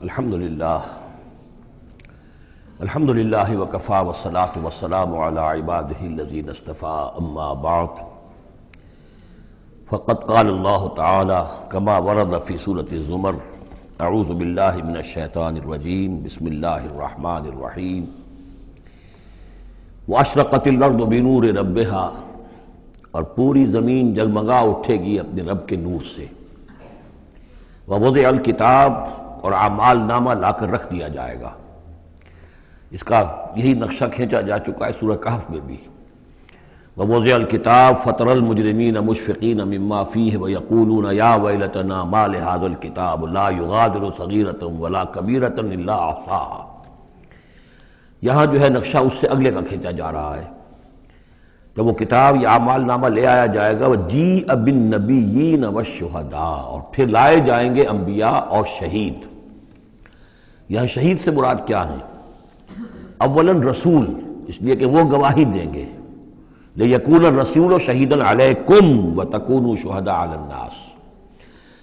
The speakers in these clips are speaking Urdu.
الحمدللہ وکفی والصلاة والسلام علی عبادہ الذین اصطفیٰ اما بعد فقد قال اللہ تعالی کما ورد فی سورۃ الزمر اعوذ باللہ من الشیطان الرجیم بسم اللہ الرحمن الرحیم واشرقت الارض بنور ربہا، اور پوری زمین جگمگا اٹھے گی اپنے رب کے نور سے، ووضع الکتاب، اور اعمال نامہ لا کر رکھ دیا جائے گا۔ اس کا یہی نقشہ کھینچا جا چکا ہے سورہ کہف میں بھی۔ ووضع الکتاب فترى المجرمین مشفقین مما فیہ ویقولون یا ویلتنا ما لہذا الکتاب لا یغادر صغیرۃ ولا کبیرۃ الا احصاها۔ یہاں جو ہے نقشہ اس سے اگلے کا کھینچا جا رہا ہے۔ جب وہ کتاب یا اعمال نامہ لے آیا جائے گا، وجیء بالنبیین والشہداء، اور پھر لائے جائیں گے انبیاء اور شہید۔ یہاں شہید سے مراد کیا ہے؟ اولاً رسول، اس لیے کہ وہ گواہی دیں گے، لِيَكُونَ الرَّسُولُ شَهِيدًا عَلَيْكُمْ وَتَكُونُوا شُهَدَاءَ عَلَى النَّاسِ۔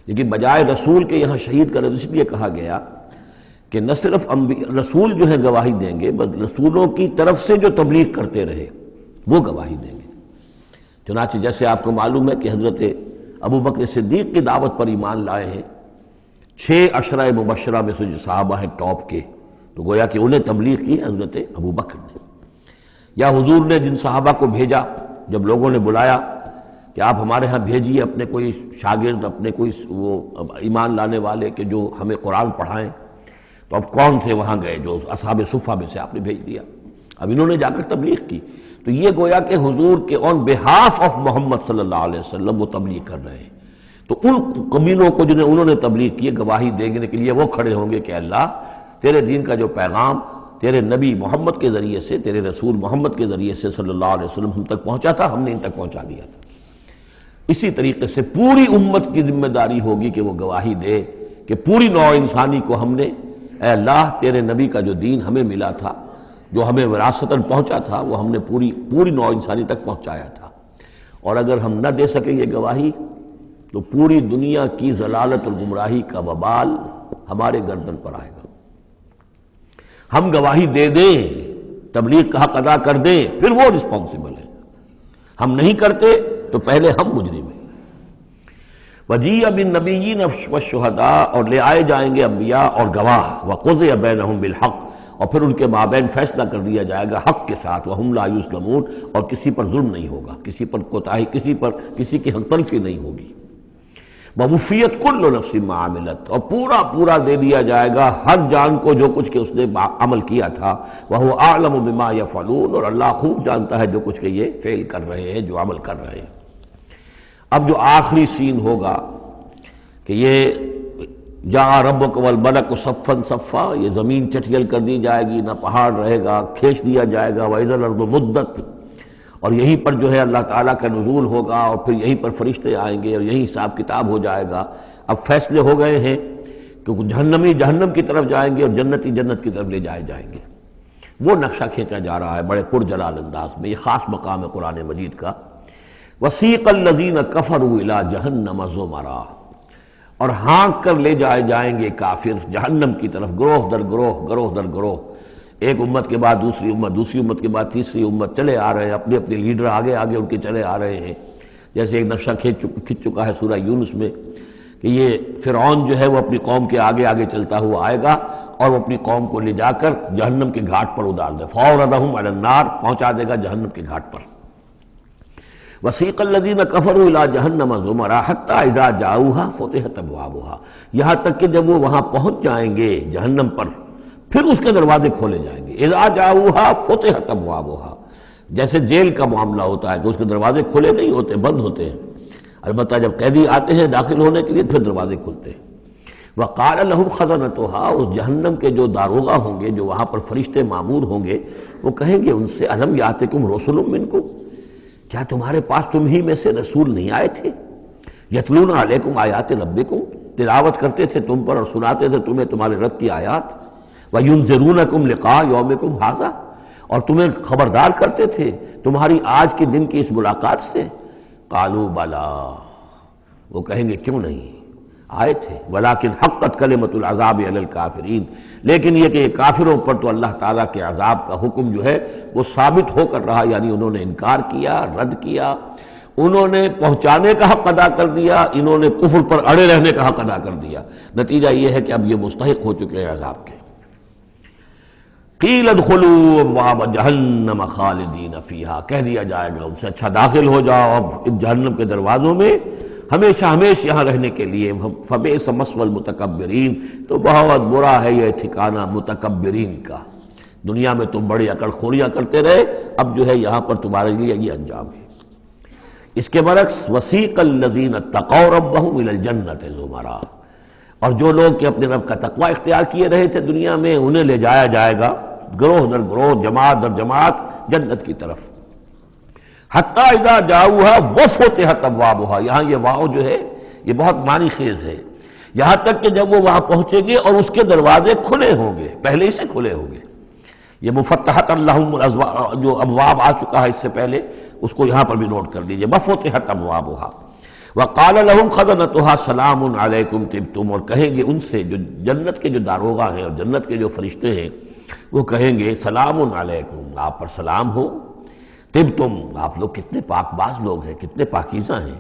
لیکن بجائے رسول کے یہاں شہید کا لفظ اس لیے کہا گیا کہ نہ صرف رسول جو ہے گواہی دیں گے، بلکہ رسولوں کی طرف سے جو تبلیغ کرتے رہے وہ گواہی دیں گے۔ چنانچہ جیسے آپ کو معلوم ہے کہ حضرت ابوبکر صدیق کی دعوت پر ایمان لائے ہیں 6 عشرہ مبشرہ میں سے جو صحابہ ہیں ٹاپ کے، تو گویا کہ انہیں تبلیغ کی حضرت ابوبکر نے۔ یا حضور نے جن صحابہ کو بھیجا، جب لوگوں نے بلایا کہ آپ ہمارے ہاں بھیجیے اپنے کوئی شاگرد، اپنے کوئی وہ ایمان لانے والے کہ جو ہمیں قرآن پڑھائیں، تو اب کون سے وہاں گئے؟ جو اصحاب صفہ میں سے آپ نے بھیج دیا۔ اب انہوں نے جا کر تبلیغ کی، تو یہ گویا کہ حضور کے آن بہاف آف محمد صلی اللہ علیہ وسلم وہ تبلیغ کر رہے ہیں۔ تو ان قبیلوں کو جنہیں انہوں نے تبلیغ کی، گواہی دینے کے لیے وہ کھڑے ہوں گے کہ اللہ تیرے دین کا جو پیغام تیرے نبی محمد کے ذریعے سے، تیرے رسول محمد کے ذریعے سے صلی اللہ علیہ وسلم ہم تک پہنچا تھا، ہم نے ان تک پہنچا دیا تھا۔ اسی طریقے سے پوری امت کی ذمہ داری ہوگی کہ وہ گواہی دے کہ پوری نوع انسانی کو ہم نے، اے اللہ تیرے نبی کا جو دین ہمیں ملا تھا، جو ہمیں وراثتاً پہنچا تھا، وہ ہم نے پوری نوع انسانی تک پہنچایا تھا۔ اور اگر ہم نہ دے سکیں یہ گواہی، تو پوری دنیا کی ضلالت اور گمراہی کا وبال ہمارے گردن پر آئے گا۔ ہم گواہی دے دیں، تبلیغ کا حق ادا کر دیں، پھر وہ رسپانسبل ہے۔ ہم نہیں کرتے تو پہلے ہم مجرم ہیں۔ وجیء بالنبیین والشہداء، اور لے آئے جائیں گے انبیاء اور گواہ، وقضی بینہم بالحق، اور پھر ان کے مابین فیصلہ کر دیا جائے گا حق کے ساتھ، وہم لا یظلمون، اور کسی پر ظلم نہیں ہوگا، کسی پر کوتاہی، کسی کی حق تلفی نہیں ہوگی۔ ووفیت کل نفس ما عملت، اور پورا دے دیا جائے گا ہر جان کو جو کچھ کہ اس نے عمل کیا تھا، وہو اعلم بما یفعلون، اور اللہ خوب جانتا ہے جو کچھ کہ یہ فعل کر رہے ہیں، جو عمل کر رہے ہیں۔ اب جو آخری سین ہوگا کہ یہ جاء ربک والملک صفا صفا، یہ زمین چٹیل کر دی جائے گی، نہ پہاڑ رہے گا، کھینچ دیا جائے گا، وَإِذَا الْأَرْضُ مُدَّتْ، اور یہیں پر جو ہے اللہ تعالیٰ کا نزول ہوگا، اور پھر یہیں پر فرشتے آئیں گے اور یہیں حساب کتاب ہو جائے گا۔ اب فیصلے ہو گئے ہیں کہ جہنمی جہنم کی طرف جائیں گے اور جنتی جنت کی طرف لے جائے جائیں گے۔ وہ نقشہ کھینچا جا رہا ہے بڑے پرجلال انداز میں۔ یہ خاص مقام ہے قرآن مجید کا۔ وَسِيقَ الَّذِينَ كَفَرُوا إِلَىٰ جَهَنَّمَ زُمَرًا، اور ہانک کر لے جائے جائیں گے کافر جہنم کی طرف، گروہ در گروہ، ایک امت کے بعد دوسری امت، دوسری امت کے بعد تیسری امت، چلے آ رہے ہیں، اپنے لیڈر آگے ان کے چلے آ رہے ہیں۔ جیسے ایک نقشہ کھنچ چکا ہے سورہ یونس میں کہ یہ فرعون جو ہے وہ اپنی قوم کے آگے چلتا ہوا آئے گا، اور وہ اپنی قوم کو لے جا کر جہنم کے گھاٹ پر اتار دے، فَأَوْرَدَهُمْ عَلَى النَّارِ، پہنچا دے گا جہنم کے گھاٹ پر۔ وَسِيقَ الَّذِينَ كَفَرُوا إِلَىٰ جَهَنَّمَ زُمَرًا حَتَّىٰ إِذَا جَاءُوهَا فُتِحَتْ أَبْوَابُهَا، یہاں تک کہ جب وہ وہاں پہنچ جائیں گے جہنم پر، پھر اس کے دروازے کھولے جائیں گے۔ اذا جاؤها فتحت ابوابها، جیسے جیل کا معاملہ ہوتا ہے کہ اس کے دروازے کھلے نہیں ہوتے، بند ہوتے ہیں، البتہ جب قیدی آتے ہیں داخل ہونے کے لیے پھر دروازے کھلتے ہیں۔ وقال لهم خزنتها، اس جہنم کے جو داروغہ ہوں گے، جو وہاں پر فرشتے مامور ہوں گے، وہ کہیں گے ان سے الم یاتکم رسل منکم، کیا تمہارے پاس تم ہی میں سے رسول نہیں آئے تھے؟ یتلون علیکم آیات ربکم، تلاوت کرتے تھے تم پر اور سناتے تھے تمہیں تمہارے رب کی آیات، وَيُنذِرُونَكُمْ لِقَاءَ يَوْمِكُمْ هَٰذَا، اور تمہیں خبردار کرتے تھے تمہاری آج کے دن کی اس ملاقات سے۔ قالوا بلا، وہ کہیں گے کیوں نہیں، آئے تھے، ولیکن حقت کلمۃ العذاب علی الکافرین، لیکن یہ کہ کافروں پر تو اللہ تعالیٰ کے عذاب کا حکم جو ہے وہ ثابت ہو کر رہا، یعنی انہوں نے انکار کیا، رد کیا، انہوں نے پہنچانے کا حق ادا کر دیا، انہوں نے کفر پر اڑے رہنے کا حق ادا کر دیا۔ نتیجہ یہ ہے کہ اب یہ مستحق ہو چکے ہیں عذاب کے۔ قیل ادخلوا ابواب جہنم خالدین فیہا، کہہ دیا جائے گا ان سے اچھا داخل ہو جاؤ اب جہنم کے دروازوں میں ہمیشہ ہمیشہ یہاں رہنے کے لیے۔ فبئس مثوى المتکبرین، تو بہت برا ہے یہ ٹھکانہ متکبرین کا، دنیا میں تم بڑی اکڑ خوریاں کرتے رہے، اب جو ہے یہاں پر تمہارے لیے یہ انجام ہے۔ اس کے برعکس وسیق الذین اتقوا ربهم الى الجنۃ زمرا، اور جو لوگ کہ اپنے رب کا تقوی اختیار کیے رہے تھے دنیا میں، انہیں لے جایا جائے گا گروہ در گروہ، جماعت در جماعت جنت کی طرف۔ حتی اذا جاؤوها وفتحت ابوابها، یہاں یہ واو جو ہے یہ بہت معنی خیز ہے، یہاں تک کہ جب وہ وہاں پہنچیں گے اور اس کے دروازے کھلے ہوں گے، پہلے ہی سے کھلے ہوں گے۔ یہ مفتحت اللہم جو ابواب آ چکا ہے اس سے پہلے، اس کو یہاں پر بھی نوٹ کر لیجئے، وفتحت ابوابها وقال لهم خزنتها سلام علیکم طبتم، اور کہیں گے ان سے جو جنت کے جو داروغہ ہیں اور جنت کے جو فرشتے ہیں، وہ کہیں گے سلام علیکم، آپ پر سلام ہو، طبتم، آپ لوگ کتنے پاک باز لوگ ہیں، کتنے پاکیزہ ہیں،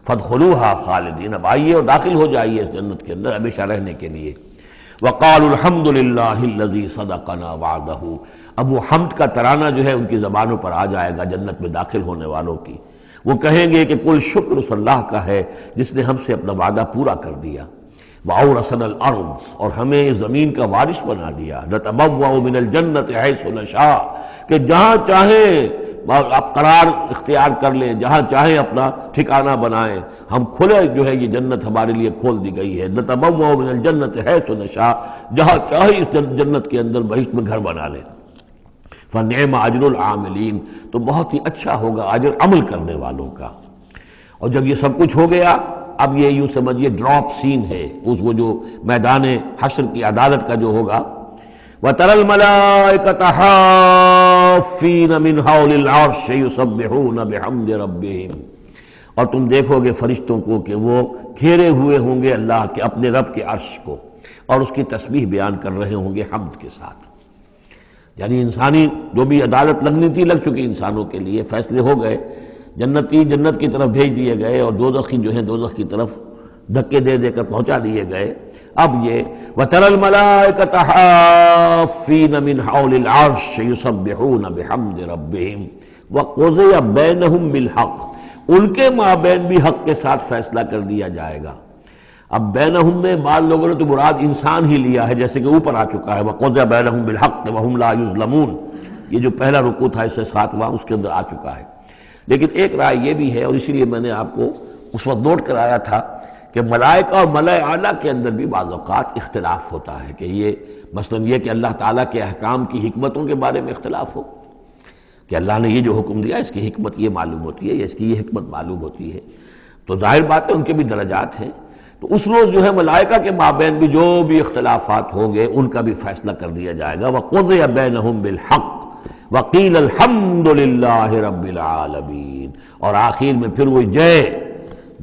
فادخلوها خالدین، اب آئیے اور داخل ہو جائیے اس جنت کے اندر ہمیشہ رہنے کے لیے۔ وقالوا الحمد للہ الذی صدقنا وعدہ، اب وہ حمد کا ترانہ جو ہے ان کی زبانوں پر آ جائے گا جنت میں داخل ہونے والوں کی، وہ کہیں گے کہ کل شکر اس اللہ کا ہے جس نے ہم سے اپنا وعدہ پورا کر دیا۔ وَأَوْرَثَنَا الْأَرْضَ، اور ہمیں زمین کا وارث بنا دیا، نَتَبَوَّأُ مِنَ الْجَنَّةِ حَيْثُ نَشَاءُ، کہ جہاں چاہیں آپ قرار اختیار کر لیں، جہاں چاہیں اپنا ٹھکانہ بنائیں، ہم کھلے جو ہے یہ جنت ہمارے لیے کھول دی گئی ہے، نَتَبَوَّأُ مِنَ الْجَنَّةِ حَيْثُ نَشَاءُ، جہاں چاہیں اس جنت کے اندر بہشت میں گھر بنا لیں۔ فَنِعْمَ أَجْرُ الْعَامِلِينَ، تو بہت ہی اچھا ہوگا اجر عمل کرنے والوں کا۔ اور جب یہ سب کچھ ہو گیا، اب یہ یوں سمجھیے ڈراپ سین ہے اس وہ جو میدان حشر کی عدالت کا جو ہوگا۔ وَتَرَى الْمَلَائِكَةَ حَافِّينَ مِنْ حَوْلِ الْعَرْشِ يُسَبِّحُونَ بِحَمْدِ رَبِّهِمْ، اور تم دیکھو گے فرشتوں کو کہ وہ گھیرے ہوئے ہوں گے اللہ کے اپنے رب کے عرش کو، اور اس کی تسبیح بیان کر رہے ہوں گے حمد کے ساتھ۔ یعنی انسانی جو بھی عدالت لگنی تھی لگ چکی، انسانوں کے لیے فیصلے ہو گئے، جنتی جنت کی طرف بھیج دیے گئے اور دوزخی جو ہیں دوزخ کی طرف دھکے دے دے کر پہنچا دیے گئے۔ اب یہ وَتَرَى الْمَلَائِكَةَ حَافِّينَ مِنْ حَوْلِ الْعَرْشِ يُسَبِّحُونَ بِحَمْدِ رَبِّهِمْ وَقُضِيَ بَيْنَهُمْ بِالْحَقِّ، ان کے مابین بھی حق کے ساتھ فیصلہ کر دیا جائے گا۔ اب بینہم میں بعض لوگوں نے تو مراد انسان ہی لیا ہے، جیسے کہ اوپر آ چکا ہے وَقُضِيَ بَيْنَهُمْ بِالْحَقِّ وَهُمْ لَا يُظْلَمُونَ، یہ جو پہلا رکوع تھا اس سے 7واں اس کے اندر آ چکا ہے۔ لیکن ایک رائے یہ بھی ہے، اور اسی لیے میں نے آپ کو اس وقت نوٹ کرایا تھا کہ ملائکہ اور ملائے اعلیٰ کے اندر بھی بعض اوقات اختلاف ہوتا ہے، کہ یہ مثلا یہ کہ اللہ تعالیٰ کے احکام کی حکمتوں کے بارے میں اختلاف ہو، کہ اللہ نے یہ جو حکم دیا اس کی حکمت یہ معلوم ہوتی ہے یا اس کی یہ حکمت معلوم ہوتی ہے، تو ظاہر بات ہے ان کے بھی درجات ہیں، تو اس روز جو ہے ملائکہ کے مابین بھی جو بھی اختلافات ہوں گے ان کا بھی فیصلہ کر دیا جائے گا۔ وَقُضِيَ بَيْنَهُمْ بِالْحَقِّ وَقِيلَ الْحَمْدُ لِلَّهِ رَبِّ الْعَالَمِينَ، اور آخر میں پھر وہ جے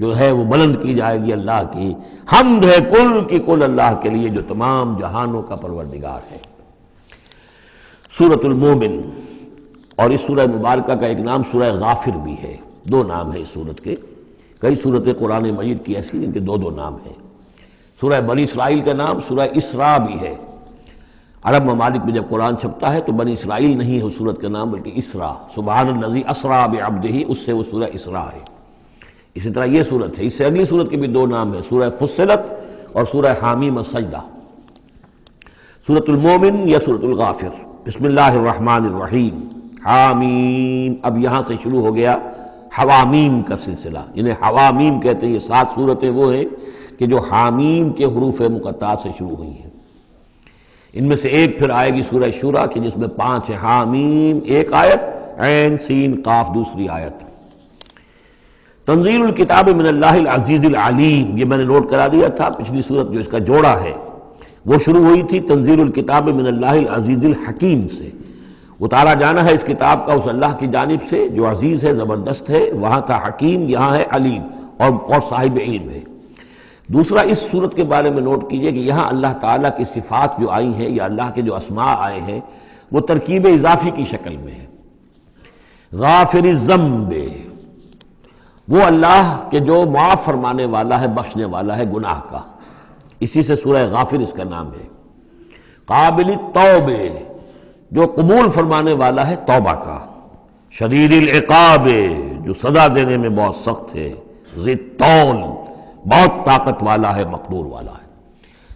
جو ہے وہ بلند کی جائے گی اللہ کی، حمد ہے کل کی کل اللہ کے لیے جو تمام جہانوں کا پروردگار ہے۔ سورۃ المومن، اور اس سورہ مبارکہ کا ایک نام سورہ غافر بھی ہے، دو نام ہیں اس سورت کے، کئی سورتیں قرآن مجید کی ایسی جن کے دو دو نام ہیں۔ سورہ بنی اسرائیل کا نام سورہ اسراء بھی ہے، عرب ممالک میں جب قرآن چھپتا ہے تو بنی اسرائیل نہیں ہے اس سورت کا نام بلکہ اسراء، سبحان الذی اسریٰ بعبدہ، اس سے وہ سورہ اسراء ہے۔ اسی طرح یہ سورت ہے، اس سے اگلی سورت کے بھی دو نام ہیں، سورہ فصلت اور سورہ حامیم السجدہ۔ سورۃ المومن یا سورۃ الغافر۔ بسم اللہ الرحمن الرحیم، حامیم، اب یہاں سے شروع ہو گیا حوامیم کا سلسلہ، انہیں حوامیم کہتے ہیں۔ یہ 7 سورتیں وہ ہیں کہ جو حامیم کے حروف مقطعات سے شروع ہوئی ہیں۔ ان میں سے ایک پھر آئے گی سورہ شورى کہ جس میں 5 ہیں، حامیم ایک آیت، عین سین قاف دوسری آیت۔ تنزیل الکتاب من اللہ العزیز العلیم، یہ میں نے نوٹ کرا دیا تھا، پچھلی سورت جو اس کا جوڑا ہے وہ شروع ہوئی تھی تنزیل الکتاب من اللہ العزیز الحکیم سے، اتارا جانا ہے اس کتاب کا اس اللہ کی جانب سے جو عزیز ہے، زبردست ہے، وہاں تھا حکیم، یہاں ہے علیم اور صاحب علم ہے۔ دوسرا اس صورت کے بارے میں نوٹ کیجئے کہ یہاں اللہ تعالیٰ کی صفات جو آئی ہیں یا اللہ کے جو اسماء آئے ہیں وہ ترکیب اضافی کی شکل میں ہے۔ غافر الذنب، وہ اللہ کہ جو معاف فرمانے والا ہے، بخشنے والا ہے گناہ کا، اسی سے سورہ غافر اس کا نام ہے۔ قابل التوب، جو قبول فرمانے والا ہے توبہ کا۔ شدید العقاب، جو سزا دینے میں بہت سخت ہے۔ ذی الطول، بہت طاقت والا ہے، مقدور والا ہے۔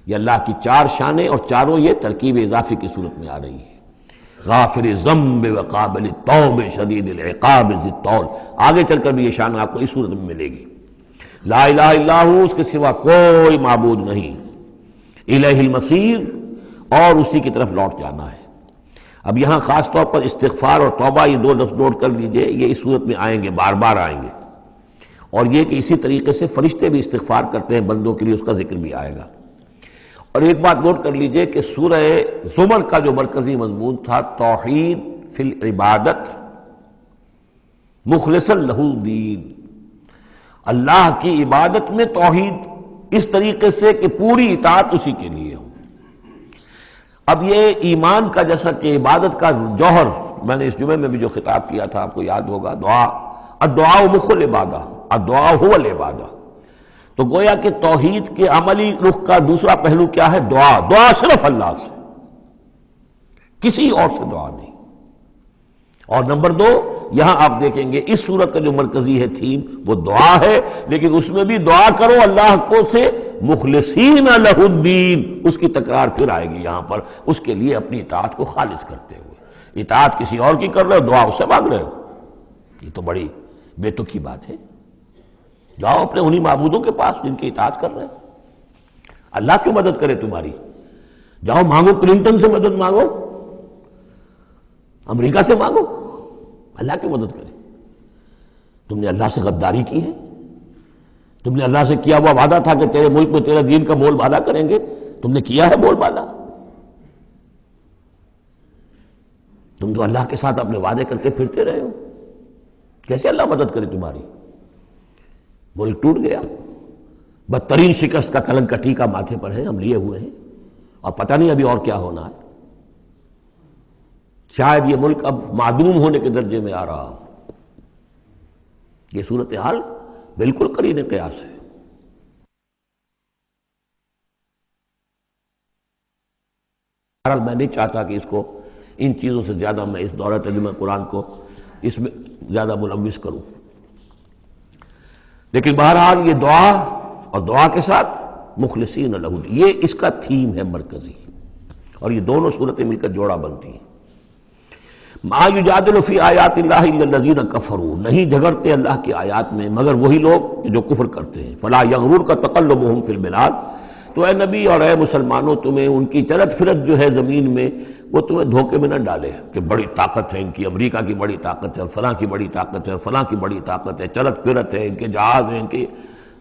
یہ اللہ کی چار شانیں اور چاروں یہ ترکیب اضافی کی صورت میں آ رہی ہے۔ غافر الذنب وقابل التوب شدید العقاب ذی الطول، آگے چل کر بھی یہ شان آپ کو اس صورت میں ملے گی۔ لا الہ الا ہو، اس کے سوا کوئی معبود نہیں۔ الیہ المصیر، اور اسی کی طرف لوٹ جانا ہے۔ اب یہاں خاص طور پر استغفار اور توبہ، یہ دو لفظ نوٹ کر لیجئے، یہ اس صورت میں آئیں گے، بار بار آئیں گے۔ اور یہ کہ اسی طریقے سے فرشتے بھی استغفار کرتے ہیں بندوں کے لیے، اس کا ذکر بھی آئے گا۔ اور ایک بات نوٹ کر لیجئے کہ سورہ زمر کا جو مرکزی مضمون تھا توحید فی العبادت مخلصا لہ الدین، اللہ کی عبادت میں توحید اس طریقے سے کہ پوری اطاعت اسی کے لیے ہو۔ اب یہ ایمان کا جیسا کہ عبادت کا جوہر، میں نے اس جمعے میں بھی جو خطاب کیا تھا آپ کو یاد ہوگا، دعا، الدعاء مخ العبادہ، الدعاء هو العبادہ، تو گویا کہ توحید کے عملی رخ کا دوسرا پہلو کیا ہے؟ دعا۔ دعا صرف اللہ سے، کسی اور سے دعا نہیں۔ اور نمبر دو، یہاں آپ دیکھیں گے اس صورت کا جو مرکزی ہے تھیم وہ دعا ہے، لیکن اس میں بھی دعا کرو اللہ کو سے مخلصین لہ الدین، اس کی تکرار پھر آئے گی یہاں پر، اس کے لیے اپنی اطاعت کو خالص کرتے ہوئے۔ اطاعت کسی اور کی کر رہے ہو، دعا اس سے مانگ رہے ہو، یہ تو بڑی بے تکی بات ہے۔ جاؤ اپنے انہی معبودوں کے پاس جن کی اطاعت کر رہے ہیں۔ اللہ کیوں مدد کرے تمہاری؟ جاؤ مانگو، کلنٹن سے مدد مانگو، امریکہ سے مانگو، اللہ کیوں مدد کرے؟ تم نے اللہ سے غداری کی ہے، تم نے اللہ سے کیا ہوا وعدہ تھا کہ تیرے ملک میں تیرے دین کا بول بالا کریں گے، تم نے کیا ہے بول بالا؟ تم تو اللہ کے ساتھ اپنے وعدے کر کے پھرتے رہے ہو، کیسے اللہ مدد کرے تمہاری؟ ملک ٹوٹ گیا، بدترین شکست کا کلنک کا ٹیکا ماتھے پر ہے، ہم لیے ہوئے ہیں، اور پتہ نہیں ابھی اور کیا ہونا ہے۔ شاید یہ ملک اب معدوم ہونے کے درجے میں آ رہا ہو۔ یہ صورتحال بالکل قرین قیاس ہے۔ بہرحال میں نہیں چاہتا کہ اس کو ان چیزوں سے زیادہ میں اس دورہ ترجمہ قرآن کو اس میں زیادہ ملوث کروں، لیکن بہرحال یہ دعا اور دعا کے ساتھ مخلصین لہ الدین، یہ اس کا تھیم ہے مرکزی، اور یہ دونوں صورتیں مل کر جوڑا بنتی ہیں۔ ما یجادل فی آیات اللہ الا الذین کفروا، نہیں جھگڑتے اللہ کی آیات میں مگر وہی لوگ جو کفر کرتے ہیں۔ فلا یغررک تقلبهم فی البلاد، تو اے نبی اور اے مسلمانوں تمہیں ان کی چلت پھرت جو ہے زمین میں وہ تمہیں دھوکے میں نہ ڈالے کہ بڑی طاقت ہے ان کی، امریکہ کی بڑی طاقت ہے، فلاں کی بڑی طاقت ہے، فلاں کی بڑی طاقت ہے، چلت پھرت ہے، ان کے جہاز ہیں، ان کے،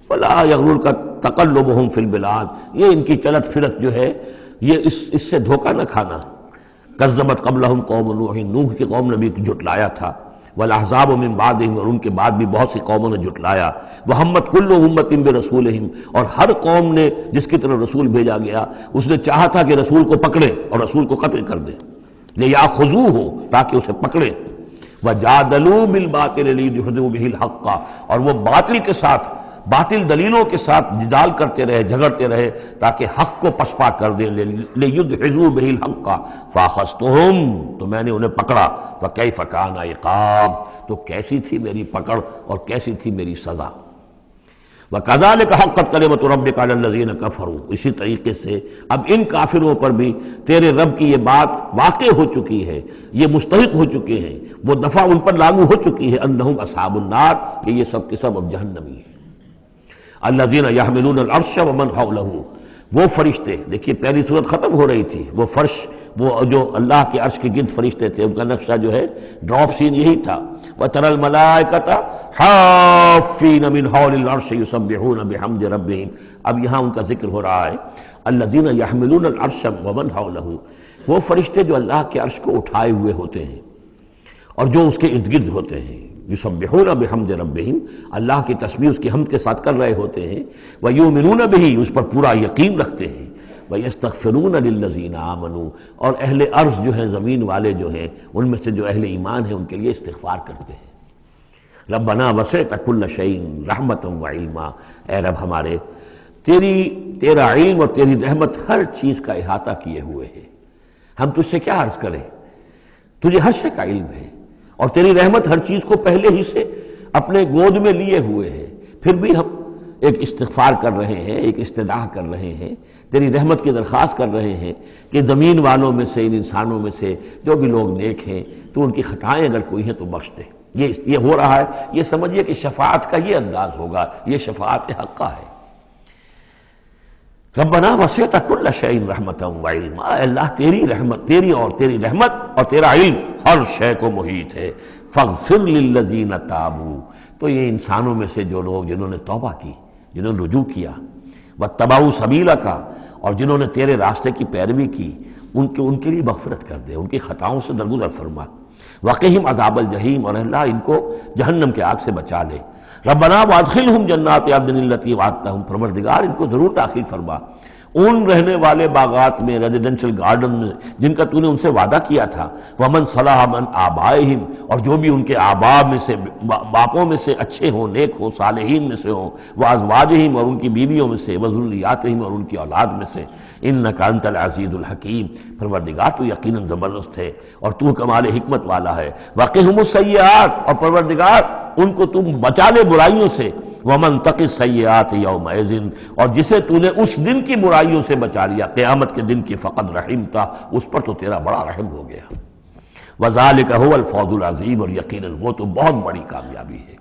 فلا یغررک تقلبهم فی البلاد، یہ ان کی چلت پھرت جو ہے یہ اس سے دھوکہ نہ کھانا۔ کذبت قبلہم قوم نوح، نوح کی قوم نے بھی جھٹلایا تھا، والاحزاب من بعدہم، اور ان کے بعد بھی بہت سی قوموں نے جھٹلایا، وہمت کل امت برسولہم، اور ہر قوم نے جس کی طرف رسول بھیجا گیا اس نے چاہا تھا کہ رسول کو پکڑے اور رسول کو قتل کر دے، لیاخذوہ، تاکہ اسے پکڑے، وجادلوا بالباطل لیدحضوا بہ الحق، اور وہ باطل کے ساتھ، باطل دلیلوں کے ساتھ جدال کرتے رہے، جھگڑتے رہے تاکہ حق کو پسپا کر دیں، لیدحضوا بہ الحق، فاخذتہم، تو میں نے انہیں پکڑا، فکیف کان عقاب، تو کیسی تھی میری پکڑ اور کیسی تھی میری سزا۔ وَكَذَلِكَ حَقَّتْ كَلِمَةُ رَبِّكَ عَلَى الَّذِينَ كَفَرُوا، اسی طریقے سے اب ان کافروں پر بھی تیرے رب کی یہ بات واقع ہو چکی ہے، یہ مستحق ہو چکے ہیں، وہ دفعہ ان پر لاگو ہو چکی ہے، انہم اصحاب النار، کہ یہ سب کے سب اب جہنمی ہیں۔ الذین یحملون العرش ومن حولہ، وہ فرشتے، دیکھیے پہلی صورت ختم ہو رہی تھی، وہ فرش، وہ جو اللہ کے عرش کے گرد فرشتے تھے، ان کا نقشہ جو ہے ڈراپ سین یہی تھا، وَتَرَى الْمَلَائِكَةَ حَافِّينَ مِنْ حَوْلِ الْعَرْشِ يُسَبِّحُونَ بِحَمْدِ رَبِّهِمْ، اب یہاں ان کا ذکر ہو رہا ہے، الذین یحملون العرش ومن حولہ، وہ فرشتے جو اللہ کے عرش کو اٹھائے ہوئے ہوتے ہیں اور جو اس کے ارد گرد ہوتے ہیں، یسبحون بحمد ربہم، اللہ کی تسبیح اس کی حمد کے ساتھ کر رہے ہوتے ہیں، ویؤمنون بہ، اس پر پورا یقین رکھتے ہیں، ویستغفرون للذین آمنوا، اور اہل ارض جو ہیں، زمین والے جو ہیں، ان میں سے جو اہل ایمان ہیں ان کے لیے استغفار کرتے ہیں۔ ربنا وسعت کل شیء رحمتا وعلما، اے رب ہمارے، تیرا علم اور تیری رحمت ہر چیز کا احاطہ کیے ہوئے ہے، ہم تجھ سے کیا عرض کریں، تجھے ہر شے کا علم ہے، اور تیری رحمت ہر چیز کو پہلے ہی سے اپنے گود میں لیے ہوئے ہے، پھر بھی ہم ایک استغفار کر رہے ہیں، ایک استدعا کر رہے ہیں، تیری رحمت کی درخواست کر رہے ہیں کہ زمین والوں میں سے، ان انسانوں میں سے جو بھی لوگ نیک ہیں، تو ان کی خطائیں اگر کوئی ہیں تو بخش دے۔ یہ ہو رہا ہے، یہ سمجھیے کہ شفاعت کا یہ انداز ہوگا، یہ شفاعت حقہ ہے۔ ربنا وسعت کل شیء رحمتا وعلما، اے اللہ تیری رحمت، تیری رحمت اور تیرا علم ہر شے کو محیط ہے۔ فاغفر للذین تابوا، تو یہ انسانوں میں سے جو لوگ جنہوں نے توبہ کی، جنہوں نے رجوع کیا، واتبعوا سبیلک، اور جنہوں نے تیرے راستے کی پیروی کی، ان کے لیے مغفرت کر دے، ان کی خطاؤں سے درگزر فرما۔ وقہم عذاب الجحیم، اور اللہ ان کو جہنم کے آگ سے بچا لے۔ ربنا وادخلہم جنات عدن التی وعدتہم، پروردگار ان کو ضرور داخل فرما ان رہنے والے باغات میں، ریزیڈنشل گارڈن میں، جن کا تو نے ان سے وعدہ کیا تھا۔ ومن صلح من آبائہم، اور جو بھی ان کے آباء میں سے، باپوں میں سے اچھے ہوں، نیک ہوں، صالحین میں سے ہوں، وازواجہم، اور ان کی بیویوں میں سے، وذریاتہم، اور ان کی اولاد میں سے۔ انک انت العزیز الحکیم، پروردگار تو یقیناً زبردست ہے اور تو کمال حکمت والا ہے۔ وقہم السیئات، اور پروردگار ان کو تم بچا لے برائیوں سے۔ ومن تق السیئات یومئذ، اور جسے تو نے اس دن کی برائیوں سے بچا لیا، قیامت کے دن کی، فقد رحمتا، اس پر تو تیرا بڑا رحم ہو گیا۔ وذالک هو الفوز العظیم، اور یقیناً وہ تو بہت بڑی کامیابی ہے۔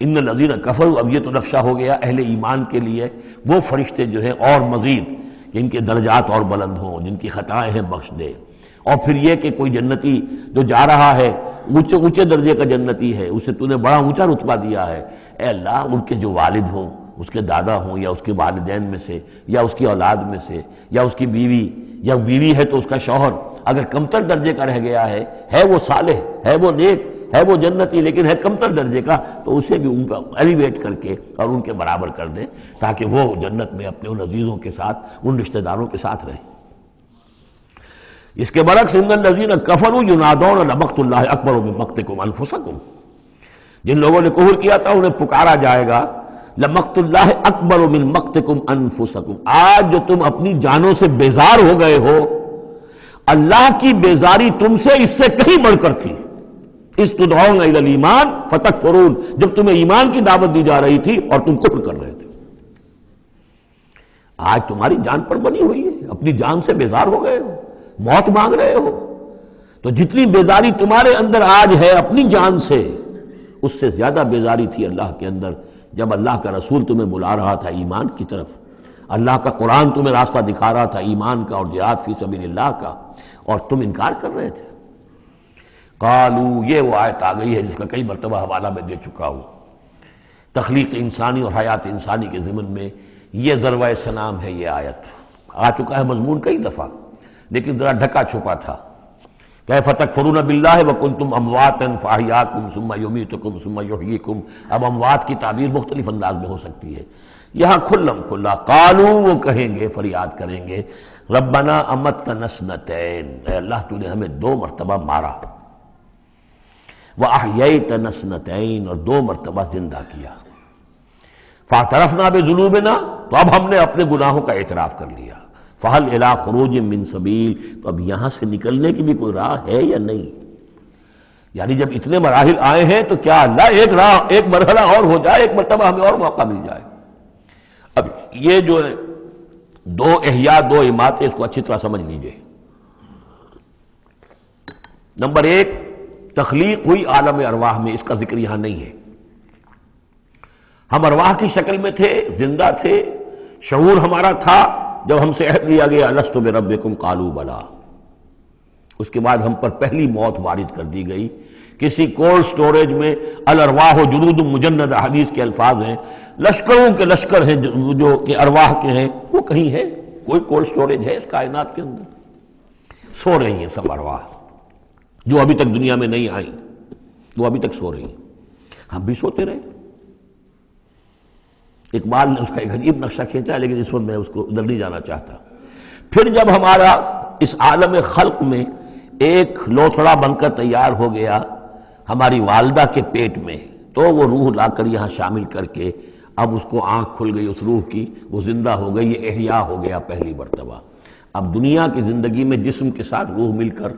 ان الذین کفروا، اب یہ تو نقشہ ہو گیا اہل ایمان کے لیے، وہ فرشتے جو ہیں اور مزید جن کے درجات اور بلند ہوں، جن کی خطائیں ہیں بخش دے۔ اور پھر یہ کہ کوئی جنتی جو جا رہا ہے، اونچے درجے کا جنتی ہے، اسے تو نے بڑا اونچا رتبہ دیا ہے، اے اللہ ان کے جو والد ہوں، اس کے دادا ہوں، یا اس کے والدین میں سے، یا اس کی اولاد میں سے، یا اس کی بیوی، یا بیوی ہے تو اس کا شوہر اگر کمتر درجے کا رہ گیا ہے وہ صالح، ہے وہ نیک، ہے وہ جنتی، لیکن ہے کمتر درجے کا، تو اسے بھی ان پر ایلیویٹ کر کے اور ان کے برابر کر دیں، تاکہ وہ جنت میں اپنے ان عزیزوں کے ساتھ، ان رشتہ داروں کے ساتھ رہیں۔ اس کے برعکس ان الذین کفروا ینادون لمقت اللہ اکبر من مقتکم انفسکم، جن لوگوں نے کفر کیا تھا انہیں پکارا جائے گا، لمقت اللہ اکبر من مقتکم انفسکم، آج جو تم اپنی جانوں سے بیزار ہو گئے ہو، اللہ کی بیزاری تم سے اس سے کہیں بڑھ کر تھی۔ اس تدعون الی الایمان فتکفرون، جب تمہیں ایمان کی دعوت دی جا رہی تھی اور تم کفر کر رہے تھے۔ آج تمہاری جان پر بنی ہوئی ہے، اپنی جان سے بیزار ہو گئے ہو، موت مانگ رہے ہو، تو جتنی بیزاری تمہارے اندر آج ہے اپنی جان سے، اس سے زیادہ بیزاری تھی اللہ کے اندر جب اللہ کا رسول تمہیں بلا رہا تھا ایمان کی طرف، اللہ کا قرآن تمہیں راستہ دکھا رہا تھا ایمان کا اور جہاد فی سبیل اللہ کا، اور تم انکار کر رہے تھے۔ قالو، یہ وہ آیت آ گئی ہے جس کا کئی مرتبہ حوالہ میں دے چکا ہوں، تخلیق انسانی اور حیات انسانی کے ضمن میں یہ ذروۂ سنام ہے۔ یہ آیت آ چکا ہے مضمون کئی دفعہ، لیکن ذرا ڈھکا چھپا تھا۔ کیف تکفرون باللہ وکنتم امواتا فاحیاکم ثم یمیتکم ثم یحییکم، اب اموات کی تعبیر مختلف انداز میں ہو سکتی ہے، یہاں کھلم کھلا قالو، وہ کہیں گے، فریاد کریں گے، ربنا امتنا اثنتین، اے اللہ تو نے ہمیں 2 مرتبہ مارا، واحییتنا اثنتین، اور 2 مرتبہ زندہ کیا، فاعترفنا بذنوبنا، تو اب ہم نے اپنے گناہوں کا اعتراف کر لیا، فہل الی خروج من سبیل، تو اب یہاں سے نکلنے کی بھی کوئی راہ ہے یا نہیں؟ یعنی جب اتنے مراحل آئے ہیں تو کیا اللہ ایک مرحلہ اور ہو جائے، ایک مرتبہ ہمیں اور موقع مل جائے؟ اب یہ جو ہے 2 احیاء 2 اماتیں، اس کو اچھی طرح سمجھ لیجئے۔ نمبر 1، تخلیق ہوئی عالم ارواح میں، اس کا ذکر یہاں نہیں ہے۔ ہم ارواح کی شکل میں تھے، زندہ تھے، شعور ہمارا تھا، جب ہم سے عہد لیا گیا الست بربکم قالوا بلا، اس کے بعد ہم پر پہلی موت وارد کر دی گئی، کسی کولڈ سٹوریج میں، الارواح جنود مجندہ، حدیث کے الفاظ ہیں، لشکروں کے لشکر ہیں جو کہ ارواح کے ہیں، وہ کہیں ہے، کوئی کولڈ سٹوریج ہے اس کائنات کے اندر؟ سو رہی ہیں سب ارواح جو ابھی تک دنیا میں نہیں آئیں، وہ ابھی تک سو رہی ہیں۔ ہم بھی سوتے رہے۔ اقبال نے اس کا ایک عجیب نقشہ کھینچا، لیکن اس وقت میں اس کو ادھر نہیں جانا چاہتا۔ پھر جب ہمارا اس عالم خلق میں ایک لوتھڑا بن کر تیار ہو گیا ہماری والدہ کے پیٹ میں، تو وہ روح لا کر یہاں شامل کر کے اب اس کو آنکھ کھل گئی اس روح کی، وہ زندہ ہو گئی، یہ احیاء ہو گیا پہلی مرتبہ۔ اب دنیا کی زندگی میں جسم کے ساتھ روح مل کر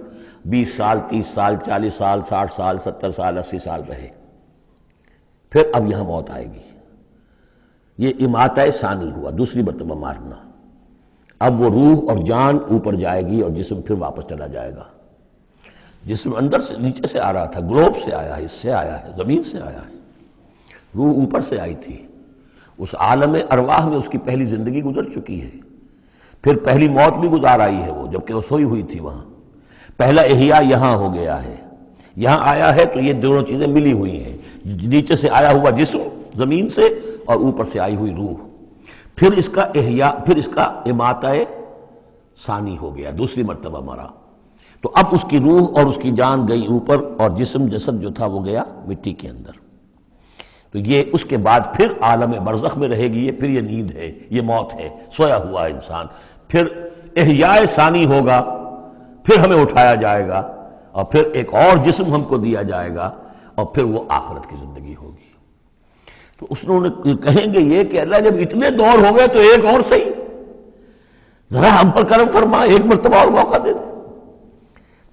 20 سال 30 سال 40 سال 60 سال 70 سال 80 سال رہے، پھر اب یہاں موت آئے گی۔ یہ اماتہ ثانی ہوا، دوسری مرتبہ مارنا۔ اب وہ روح اور جان اوپر جائے گی اور جسم پھر واپس چلا جائے گا۔ جسم اندر سے نیچے سے آ رہا تھا، گلوب سے آیا ہے، اس سے آیا ہے، زمین سے آیا ہے، روح اوپر سے آئی تھی۔ اس عالم ارواح میں اس کی پہلی زندگی گزر چکی ہے، پھر پہلی موت بھی گزار آئی ہے وہ، جبکہ وہ سوئی ہوئی تھی وہاں۔ پہلا احیاء یہاں ہو گیا ہے، یہاں آیا ہے تو یہ دونوں چیزیں ملی ہوئی ہیں، نیچے سے آیا ہوا جسم زمین سے اور اوپر سے آئی ہوئی روح۔ پھر اس کا احیاء، پھر اس کا اماتہ ثانی ہو گیا، دوسری مرتبہ مرا، تو اب اس کی روح اور اس کی جان گئی اوپر اور جسم جسد جو تھا وہ گیا مٹی کے اندر۔ تو یہ اس کے بعد پھر عالم برزخ میں رہے گی، یہ پھر یہ نیند ہے، یہ موت ہے، سویا ہوا انسان۔ پھر احیاء ثانی ہوگا، پھر ہمیں اٹھایا جائے گا اور پھر ایک اور جسم ہم کو دیا جائے گا اور پھر وہ آخرت کی زندگی ہوگی۔ تو اس نے کہیں گے یہ کہ اللہ جب اتنے دور ہو گئے تو ایک اور صحیح، ذرا ہم پر کرم فرما، ایک مرتبہ اور موقع دے دے۔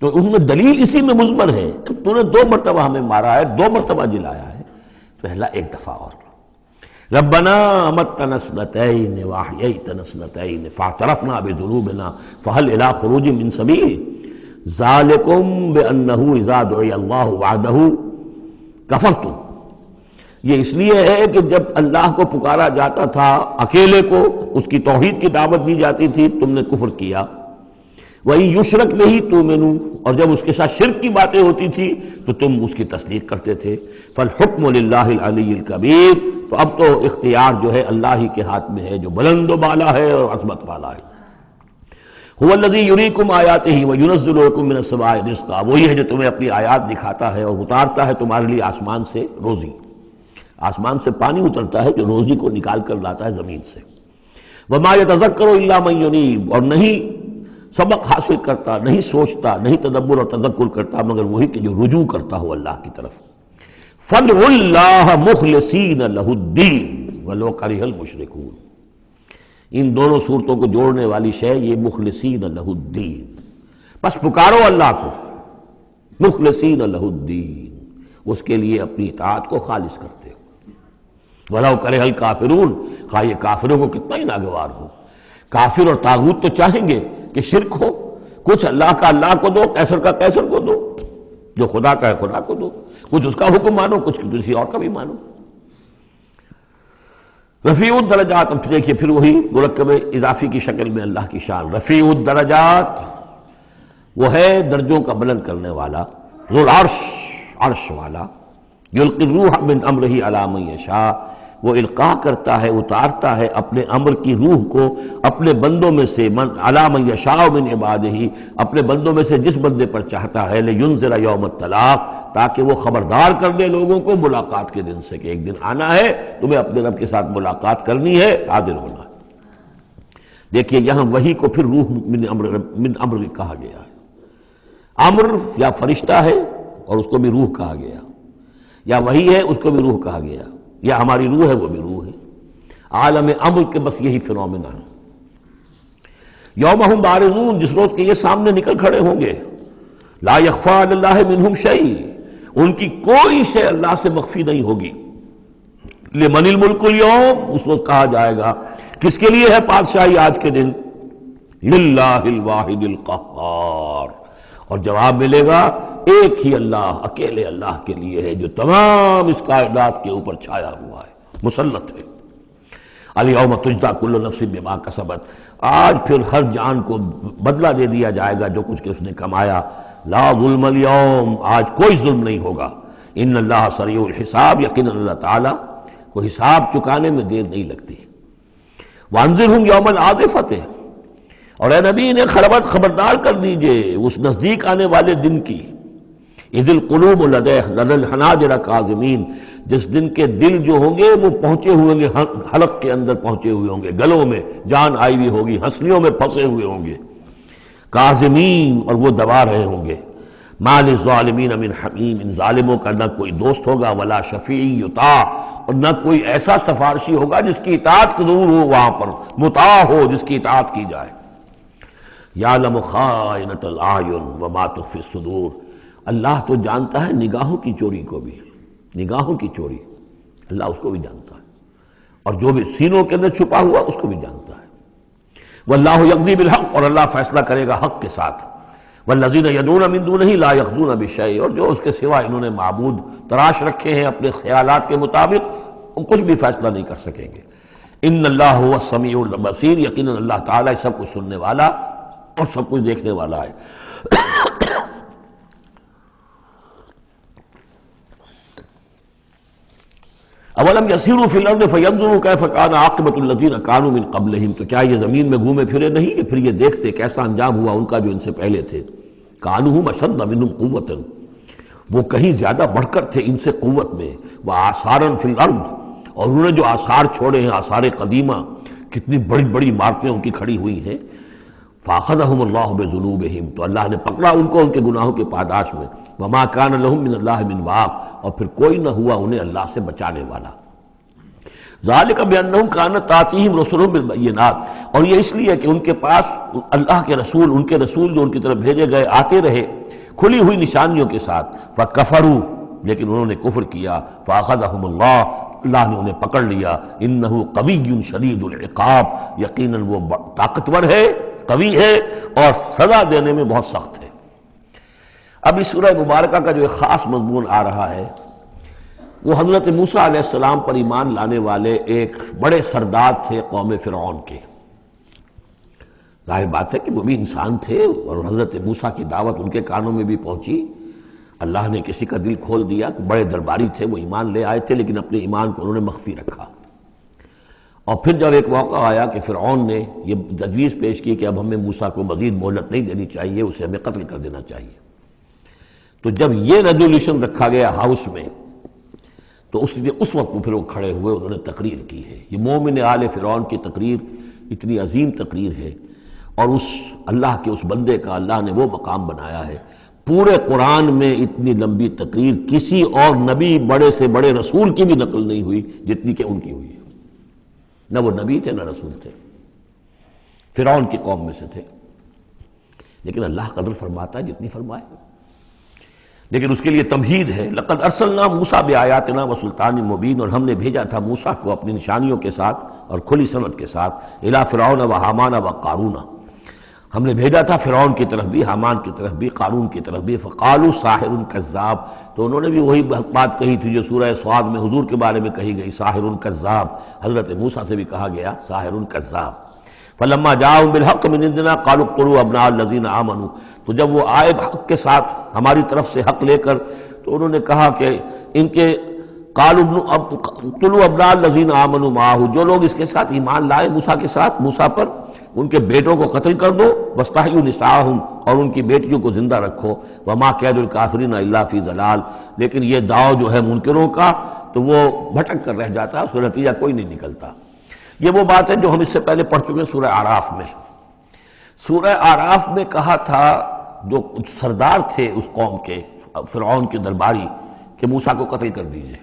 تو ان میں دلیل اسی میں مضمر ہے کہ تو نے 2 مرتبہ ہمیں مارا ہے، 2 مرتبہ جلایا ہے، پہلا ایک دفعہ اور۔ ربنا امتنا اثنتین واحییتنا اثنتین فاعترفنا بذنوبنا فهل الى خروج من سبیل ذالکم بانہ اذا دعی اللہ وحدہ کفرتم۔ یہ اس لیے ہے کہ جب اللہ کو پکارا جاتا تھا اکیلے کو، اس کی توحید کی دعوت دی جاتی تھی، تم نے کفر کیا۔ وہی یشرک نہیں تؤمنوا، اور جب اس کے ساتھ شرک کی باتیں ہوتی تھی تو تم اس کی تصدیق کرتے تھے۔ فالحکم للہ العلی الکبیر، تو اب تو اختیار جو ہے اللہ ہی کے ہاتھ میں ہے، جو بلند و بالا ہے اور عظمت والا ہے۔ هو الذی یریکم آیاتہ وینزل لکم من السماء رزقا، وہی ہے جو تمہیں اپنی آیات دکھاتا ہے اور اتارتا ہے تمہارے لیے آسمان سے روزی، آسمان سے پانی اترتا ہے جو روزی کو نکال کر لاتا ہے زمین سے۔ وما یتذکر الا من ینیب، اور نہیں سبق حاصل کرتا، نہیں سوچتا، نہیں تدبر اور تذکر کرتا مگر وہی کہ جو رجوع کرتا ہو اللہ کی طرف۔ فادعوا اللہ مخلصین لہ الدین ولو کرہ المشرکون، ان دونوں صورتوں کو جوڑنے والی شے یہ مخلصین لہ الدین، بس پکارو اللہ کو مخلصین لہ الدین، اس کے لیے اپنی اطاعت کو خالص کرتے ہو۔ وَلَوْ كَرِهَ الْكَافِرُونَ، خواہ یہ کافروں کو کتنا ہی ناگوار ہو۔ کافر اور طاغوت تو چاہیں گے کہ شرک ہو، کچھ اللہ کا اللہ کو دو، قیصر کا قیصر کو دو، جو خدا کا ہے خدا کو دو، کچھ اس کا حکم مانو، کچھ کسی اور کا بھی مانو۔ رفیع الدرجات، اب دیکھیے پھر وہی مرکب اضافی کی شکل میں اللہ کی شان، رفیع الدرجات، وہ ہے درجوں کا بلند کرنے والا، ذو العرش، عرش والا، یلقی الروح من امرہ علی من یشاء، وہ القاء کرتا ہے، اتارتا ہے اپنے امر کی روح کو اپنے بندوں میں سے، علی من یشاء من عبادہ، اپنے بندوں میں سے جس بندے پر چاہتا ہے، لینذر یوم التلاق، تاکہ وہ خبردار کر دے لوگوں کو ملاقات کے دن سے کہ ایک دن آنا ہے، تمہیں اپنے رب کے ساتھ ملاقات کرنی ہے، حاضر ہونا ہے۔ دیکھیے یہاں وحی کو پھر روح من امر کہا گیا ہے۔ امر یا فرشتہ ہے اور اس کو بھی روح کہا گیا، یا وحی ہے اس کو بھی روح کہا گیا، یا ہماری روح ہے وہ بھی روح ہے۔ عالم امر کے بس یہی فنومینا ہے۔ یوم ہم بارزون، جس روز کے یہ سامنے نکل کھڑے ہوں گے، لا یخفی علی اللہ منہم شیء، ان کی کوئی شے اللہ سے مخفی نہیں ہوگی۔ لمن الملک اليوم، اس وقت کہا جائے گا کس کے لیے ہے بادشاہی آج کے دن؟ للہ الواحد القہار، اور جواب ملے گا ایک ہی اللہ، اکیلے اللہ کے لیے ہے جو تمام اس کائنات کے اوپر چھایا ہوا ہے، مسلط ہے۔ الیوم تجزی کل نفس بما کسبت، آج پھر ہر جان کو بدلہ دے دیا جائے گا جو کچھ کہ اس نے کمایا۔ لا ظلم اليوم، آج کوئی ظلم نہیں ہوگا۔ ان اللہ سریع الحساب، یقینا اللہ تعالیٰ کو حساب چکانے میں دیر نہیں لگتی۔ وانذرہم یوم العاصفۃ، اور اے نبی انہیں خبردار کر دیجئے اس نزدیک آنے والے دن کی، اذ القلوب لدى الحناجر کاظمین، جس دن کے دل جو ہوں گے وہ پہنچے ہوئے ہوں گے، حلق کے اندر پہنچے ہوئے ہوں گے، گلوں میں جان آئی ہوئی ہوگی، ہنسلیوں میں پھنسے ہوئے ہوں گے، کاظمین، اور وہ دبا رہے ہوں گے۔ ما للظالمین من حمیم، ان ظالموں کا نہ کوئی دوست ہوگا، ولا شفیع یطاع، اور نہ کوئی ایسا سفارشی ہوگا جس کی اطاعت قدور ہو، وہاں پر مطاع ہو، جس کی اطاعت کی جائے۔ یعلم خائنۃ الاعین وما تخفی الصدور، اللہ تو جانتا ہے نگاہوں کی چوری کو بھی، نگاہوں کی چوری اللہ اس کو بھی جانتا ہے، اور جو بھی سینوں کے اندر چھپا ہوا اس کو بھی جانتا ہے۔ واللہ یقضی بالحق، اور اللہ فیصلہ کرے گا حق کے ساتھ۔ والذین یدعون من دونہ لا یقضون بشیء، اور جو اس کے سوا انہوں نے معبود تراش رکھے ہیں اپنے خیالات کے مطابق، وہ کچھ بھی فیصلہ نہیں کر سکیں گے۔ ان اللہ هو السمیع البصیر، یقیناً اللہ تعالیٰ سب کچھ سننے والا اور سب کچھ دیکھنے والا ہے۔ اولم یسیروا فی الارض فینظروا کیف کان عاقبۃ الذین کانوا من قبلہم، تو کیا یہ زمین میں گھومے پھرے نہیں کہ پھر یہ دیکھتے کیسا انجام ہوا ان کا جو ان سے پہلے تھے۔ کانہم اشد منہم قوۃ، وہ کہیں زیادہ بڑھ کر تھے ان سے قوت میں، وآثارا فی الارض، اور انہوں نے جو آثار چھوڑے ہیں، آثار قدیمہ، کتنی بڑی بڑی عمارتیں ان کی کھڑی ہوئی ہیں۔ فاخذہم اللہ بذنوبہم، تو اللہ نے پکڑا ان کو ان کے گناہوں کے پاداش میں۔ وما کان لہم من اللہ من واق، اور پھر کوئی نہ ہوا انہیں اللہ سے بچانے والا۔ ذالک بانہم کانت تاتیہم رسلہم بالبینات، اور یہ اس لیے کہ ان کے پاس اللہ کے رسول، ان کے رسول جو ان کی طرف بھیجے گئے آتے رہے کھلی ہوئی نشانیوں کے ساتھ۔ فکفروا، لیکن انہوں نے کفر کیا۔ فاخذہم اللہ، اللہ نے انہیں پکڑ لیا۔ انہ قوی شدید العقاب، یقیناً وہ طاقتور ہے، قوی ہے، اور سزا دینے میں بہت سخت ہے۔ اب اس سورہ مبارکہ کا جو ایک خاص مضمون آ رہا ہے وہ حضرت موسیٰ علیہ السلام پر ایمان لانے والے ایک بڑے سردار تھے قوم فرعون کے۔ ظاہر بات ہے کہ وہ بھی انسان تھے، اور حضرت موسیٰ کی دعوت ان کے کانوں میں بھی پہنچی۔ اللہ نے کسی کا دل کھول دیا کہ بڑے درباری تھے، وہ ایمان لے آئے تھے، لیکن اپنے ایمان کو انہوں نے مخفی رکھا۔ اور پھر جب ایک موقع آیا کہ فرعون نے یہ تجویز پیش کی کہ اب ہمیں موسیٰ کو مزید مہلت نہیں دینی چاہیے، اسے ہمیں قتل کر دینا چاہیے، تو جب یہ ریزولوشن رکھا گیا ہاؤس میں، تو اس وقت پھر وہ کھڑے ہوئے، انہوں نے تقریر کی ہے۔ یہ مومن آل فرعون کی تقریر اتنی عظیم تقریر ہے، اور اس اللہ کے اس بندے کا اللہ نے وہ مقام بنایا ہے۔ پورے قرآن میں اتنی لمبی تقریر کسی اور نبی، بڑے سے بڑے رسول کی بھی نقل نہیں ہوئی جتنی کہ ان کی ہوئی ہے۔ نہ وہ نبی تھے نہ رسول تھے، فرعون کی قوم میں سے تھے، لیکن اللہ قدر فرماتا ہے جتنی فرمائے۔ لیکن اس کے لیے تمہید ہے۔ لقد ارسلنا موسیٰ بآیاتنا وسلطان مبین، اور ہم نے بھیجا تھا موسیٰ کو اپنی نشانیوں کے ساتھ اور کھلی سند کے ساتھ، الی فرعون وحامان وقارون، ہم نے بھیجا تھا فرعون کی طرف بھی، حامان کی طرف بھی، قارون کی طرف بھی۔ فقالوا ساحر کذاب، تو انہوں نے بھی وہی بات کہی تھی جو سورہ صاد میں حضور کے بارے میں کہی گئی، ساحر کذاب، حضرت موسیٰ سے بھی کہا گیا ساحر کذاب۔ فلما جاءهم بالحق من عندنا قالوا اقتلوا ابناء الذين آمنوا، تو جب وہ آئے حق کے ساتھ ہماری طرف سے حق لے کر، تو انہوں نے کہا کہ ان کے قالوا اقتلوا ابناء الذين آمنوا معه، جو لوگ اس کے ساتھ ایمان لائے موسیٰ کے ساتھ، موسیٰ پر، ان کے بیٹوں کو قتل کر دو، واستحيوا نساءهم، اور ان کی بیٹیوں کو زندہ رکھو، وما كيد الكافرين الا في ضلال، لیکن یہ داؤ جو ہے منکروں کا تو وہ بھٹک کر رہ جاتا ہے، اس کا نتیجہ کوئی نہیں نکلتا۔ یہ وہ بات ہے جو ہم اس سے پہلے پڑھ چکے ہیں سورہ اعراف میں۔ سورہ اعراف میں کہا تھا جو سردار تھے اس قوم کے، فرعون کے درباری، کہ موسیٰ کو قتل کر دیجئے،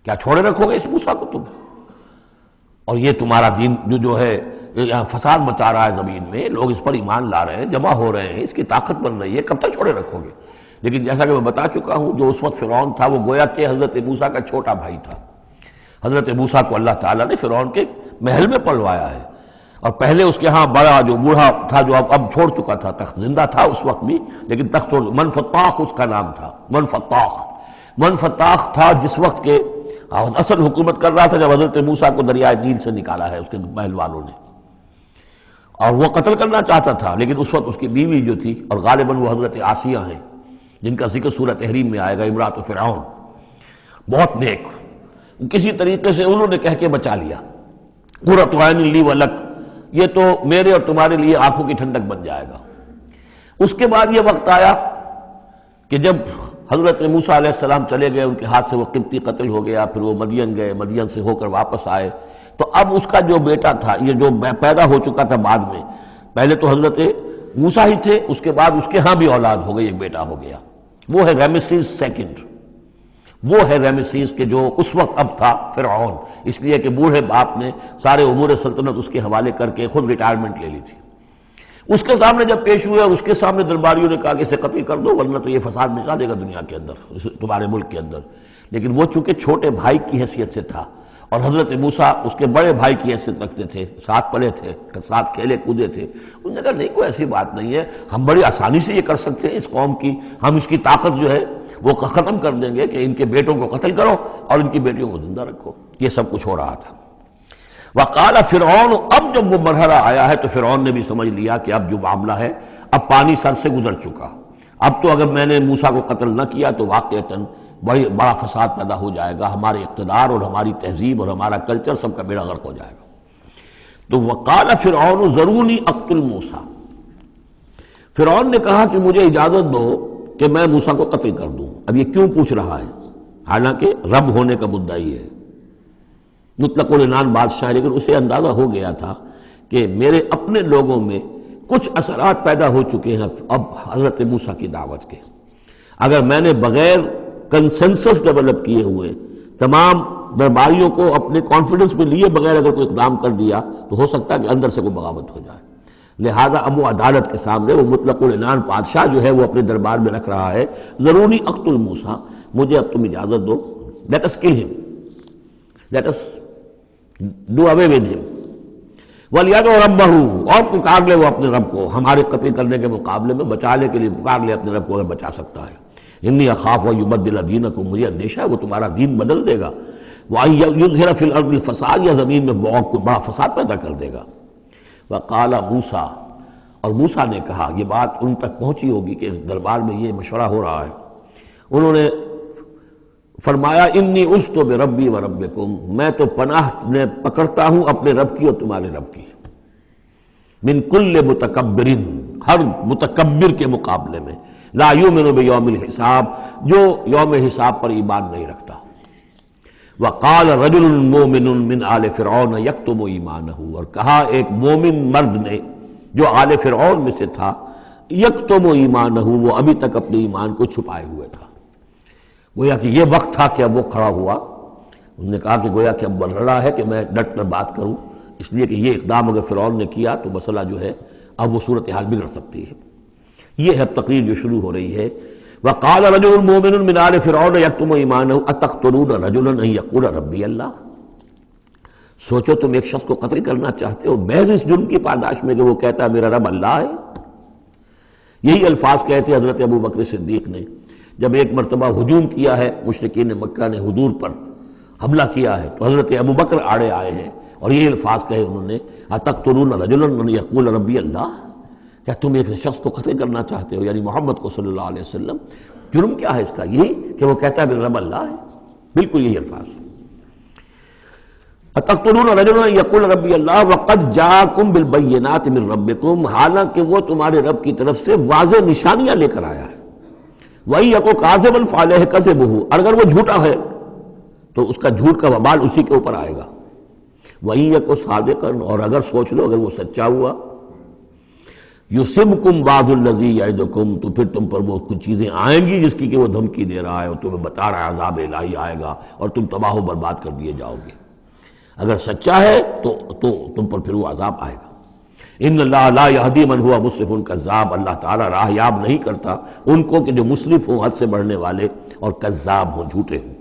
کیا چھوڑے رکھو گے اس موسیٰ کو تم؟ اور یہ تمہارا دین جو ہے یہاں فساد مچا رہا ہے زمین میں، لوگ اس پر ایمان لا رہے ہیں، جمع ہو رہے ہیں، اس کی طاقت بن رہی ہے، کب تک چھوڑے رکھو گے؟ لیکن جیسا کہ میں بتا چکا ہوں، جو اس وقت فرعون تھا وہ گویا کہ حضرت موسیٰ کا چھوٹا بھائی تھا۔ حضرت موسیٰ کو اللہ تعالیٰ نے فرعون کے محل میں پلوایا ہے، اور پہلے اس کے ہاں بڑا جو بوڑھا تھا جو اب چھوڑ چکا تھا تخت، زندہ تھا اس وقت بھی لیکن تخت چھوڑ، منفتاخ اس کا نام تھا، منفتاخ تھا جس وقت کے اصل حکومت کر رہا تھا جب حضرت موسیٰ کو دریائے نیل سے نکالا ہے اس کے محل والوں نے، اور وہ قتل کرنا چاہتا تھا، لیکن اس وقت اس کی بیوی جو تھی، اور غالباً وہ حضرت آسیہ ہیں جن کا ذکر سورہ تحریم میں آئے گا، امرات فرعون، بہت نیک، کسی طریقے سے انہوں نے کہہ کے بچا لیا، قرۃ عین لی ولک، یہ تو میرے اور تمہارے لیے آنکھوں کی ٹھنڈک بن جائے گا۔ اس کے بعد یہ وقت آیا کہ جب حضرت موسیٰ علیہ السلام چلے گئے، ان کے ہاتھ سے وہ قبطی قتل ہو گیا، پھر وہ مدین گئے، مدین سے ہو کر واپس آئے، تو اب اس کا جو بیٹا تھا، یہ جو پیدا ہو چکا تھا بعد میں، پہلے تو حضرت موسیٰ ہی تھے، اس کے بعد اس کے ہاں بھی اولاد ہو گئی، ایک بیٹا ہو گیا، وہ ہے رامسیس سیکنڈ، وہ ہے رامسیس کے جو اس وقت اب تھا فرعون، اس لیے کہ بوڑھے باپ نے سارے امور سلطنت اس کے حوالے کر کے خود ریٹائرمنٹ لے لی تھی۔ اس کے سامنے جب پیش ہوئے اور اس کے سامنے درباریوں نے کہا کہ اسے قتل کر دو ورنہ تو یہ فساد مچا دے گا دنیا کے اندر، تمہارے ملک کے اندر، لیکن وہ چونکہ چھوٹے بھائی کی حیثیت سے تھا اور حضرت موسیٰ اس کے بڑے بھائی کی حیثیت رکھتے تھے، ساتھ پلے تھے، ساتھ کھیلے کودے تھے، انہوں نے کہا نہیں کوئی ایسی بات نہیں ہے، ہم بڑی آسانی سے یہ کر سکتے ہیں، اس قوم کی ہم اس کی طاقت جو ہے وہ ختم کر دیں گے کہ ان کے بیٹوں کو قتل کرو اور ان کی بیٹیوں کو زندہ رکھو۔ یہ سب کچھ ہو رہا تھا۔ وقال فرعون، اب جب وہ مرحلہ آیا ہے تو فرعون نے بھی سمجھ لیا کہ اب جو معاملہ ہے اب پانی سر سے گزر چکا، اب تو اگر میں نے موسیٰ کو قتل نہ کیا تو واقعتاً بڑا فساد پیدا ہو جائے گا، ہمارے اقتدار اور ہماری تہذیب اور ہمارا کلچر سب کا بیڑا غرق ہو جائے گا۔ تو وقال فرعون ذرونی اقتل موسیٰ، فرعون نے کہا کہ مجھے اجازت دو کہ میں موسیٰ کو قتل کر دوں۔ اب یہ کیوں پوچھ رہا ہے؟ حالانکہ رب ہونے کا مدعی ہے، مطلق العنان بادشاہ ہے، لیکن اسے اندازہ ہو گیا تھا کہ میرے اپنے لوگوں میں کچھ اثرات پیدا ہو چکے ہیں اب حضرت موسیٰ کی دعوت کے، اگر میں نے بغیر کنسنسس ڈیولپ کیے ہوئے تمام درباریوں کو اپنے کانفیڈنس میں لیے بغیر اگر کوئی اقدام کر دیا تو ہو سکتا ہے کہ اندر سے کوئی بغاوت ہو جائے، لہذا اب وہ عدالت کے سامنے وہ مطلق العنان بادشاہ جو ہے وہ اپنے دربار میں رکھ رہا ہے، ضروری اقتل موسیٰ، مجھے اب تم اجازت دو، late us kill him, let us do away with him, وَلْيَدْعُ رَبَّهُ، اور پکار لے وہ اپنے رب کو، ہمارے قتل کرنے کے مقابلے میں بچانے کے لیے پکار لے اپنے رب کو اگر بچا سکتا ہے۔ انی اخاف وَيُبَدِّلَ دِینَکُم، مجھے اندیشہ ہے وہ تمہارا دین بدل دے گا، وَأَن يُظْهِرَ فِي الْأَرْضِ الْفَسَادَ، یا زمین میں بہت بڑا فساد پیدا کر دے گا۔ وقال موسیٰ، اور موسیٰ نے کہا، یہ بات ان تک پہنچی ہوگی کہ دربار میں یہ مشورہ ہو رہا ہے، انہوں نے فرمایا انی عذت بربی وربکم، میں تو پناہ پکڑتا ہوں اپنے رب کی اور تمہارے رب کی، من کل متکبر، ہر متکبر کے مقابلے میں، لا یؤمن بیوم الحساب، جو یوم حساب پر ایمان نہیں رکھتا۔ وقال رجل مومن من آل فرعون یکتم ایمانہ، اور کہا ایک مومن مرد نے جو آل فرعون میں سے تھا، یکتم ایمانہ، وہ ابھی تک اپنے ایمان کو چھپائے ہوئے تھا، گویا کہ یہ وقت تھا کہ اب وہ کھڑا ہوا، انہوں نے کہا کہ گویا کہ اب بڑھ رہا ہے کہ میں ڈٹ کر بات کروں، اس لیے کہ یہ اقدام اگر فرعون نے کیا تو مسئلہ جو ہے اب وہ صورتحال بگڑ سکتی ہے۔ یہ ہے تقریر جو شروع ہو رہی ہے، وقال رجل مومن من آل فرعون یکتم ایمانہ اتقتلون رجلا ان یقول ربی اللہ، سوچو تم ایک شخص کو قتل کرنا چاہتے ہو محض اس جرم کی پاداش میں کہ وہ کہتا ہے میرا رب اللہ ہے۔ یہی الفاظ کہتے حضرت ابو بکر صدیق نے جب ایک مرتبہ ہجوم کیا ہے، مشرکین مکہ نے حضور پر حملہ کیا ہے، تو حضرت ابو بکر آڑے آئے ہیں اور یہ الفاظ کہے انہوں نے، اتقتلون رجلا ان یقول ربی اللہ، کیا تم ایک شخص کو قتل کرنا چاہتے ہو، یعنی محمد کو صلی اللہ علیہ وسلم، جرم کیا ہے اس کا؟ یہی کہ وہ کہتا ہے میرا رب اللہ ہے، بالکل یہی الفاظ۔ اتقتلون رجلا یقول ربی اللہ وقد جاءکم بالبینات من ربکم، حالانکہ وہ تمہارے رب کی طرف سے واضح نشانیاں لے کر آیا ہے، وَإِن يَكُ كَاذِبًا فَعَلَيْهِ كَذِبُهُ، اور اگر وہ جھوٹا ہے تو اس کا جھوٹ کا وبال اسی کے اوپر آئے گا، وَإِن يَكُ صَادِقًا، اور اگر سوچ لو اگر وہ سچا ہوا، يُصِبْكُمْ بَعْضُ الَّذِي يَعِدُكُمْ، تو پھر تم پر وہ کچھ چیزیں آئیں گی جس کی کہ وہ دھمکی دے رہا ہے اور تمہیں بتا رہا ہے عذاب الہی آئے گا اور تم تباہ و برباد کر دیے جاؤ گے، اگر سچا ہے تو تم پر پھر وہ عذاب آئے گا۔ ان اللہ لا یہدی من ہوا مسرف کذاب، اللہ تعالیٰ راہ یاب نہیں کرتا ان کو کہ جو مسرف ہوں، حد سے بڑھنے والے اور کذاب ہوں، جھوٹے ہوں۔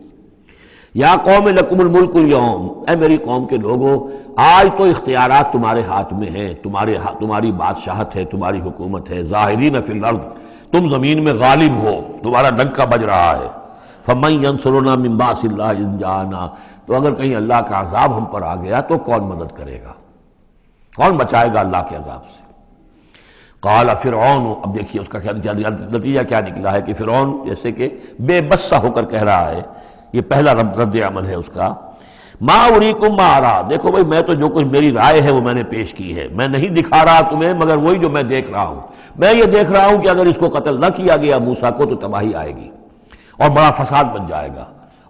یا قوم لکم الملک اليوم، اے میری قوم کے لوگوں آج تو اختیارات تمہارے ہاتھ میں ہیں، تمہاری بادشاہت ہے، تمہاری حکومت ہے، ظاہرین فی الارض، تم زمین میں غالب ہو، تمہارا ڈنکا بج رہا ہے، فمن ینصرنا من باس اللہ ان جاءنا، تو اگر کہیں اللہ کا عذاب ہم پر آ گیا تو کون مدد کرے گا، کون بچائے گا اللہ کے عذاب سے؟ قال فرعون، اب دیکھیے اس کا نتیجہ کیا نکلا ہے کہ فرعون جیسے کہ بے بس سا ہو کر کہہ رہا ہے، یہ پہلا رد عمل ہے اس کا، ما اریکم ما ارا، دیکھو بھائی میں تو جو کچھ میری رائے ہے وہ میں نے پیش کی ہے، میں نہیں دکھا رہا تمہیں مگر وہی جو میں دیکھ رہا ہوں۔ میں یہ دیکھ رہا ہوں کہ اگر اس کو قتل نہ کیا گیا موسیٰ کو تو تباہی آئے گی اور بڑا فساد بن جائے گا،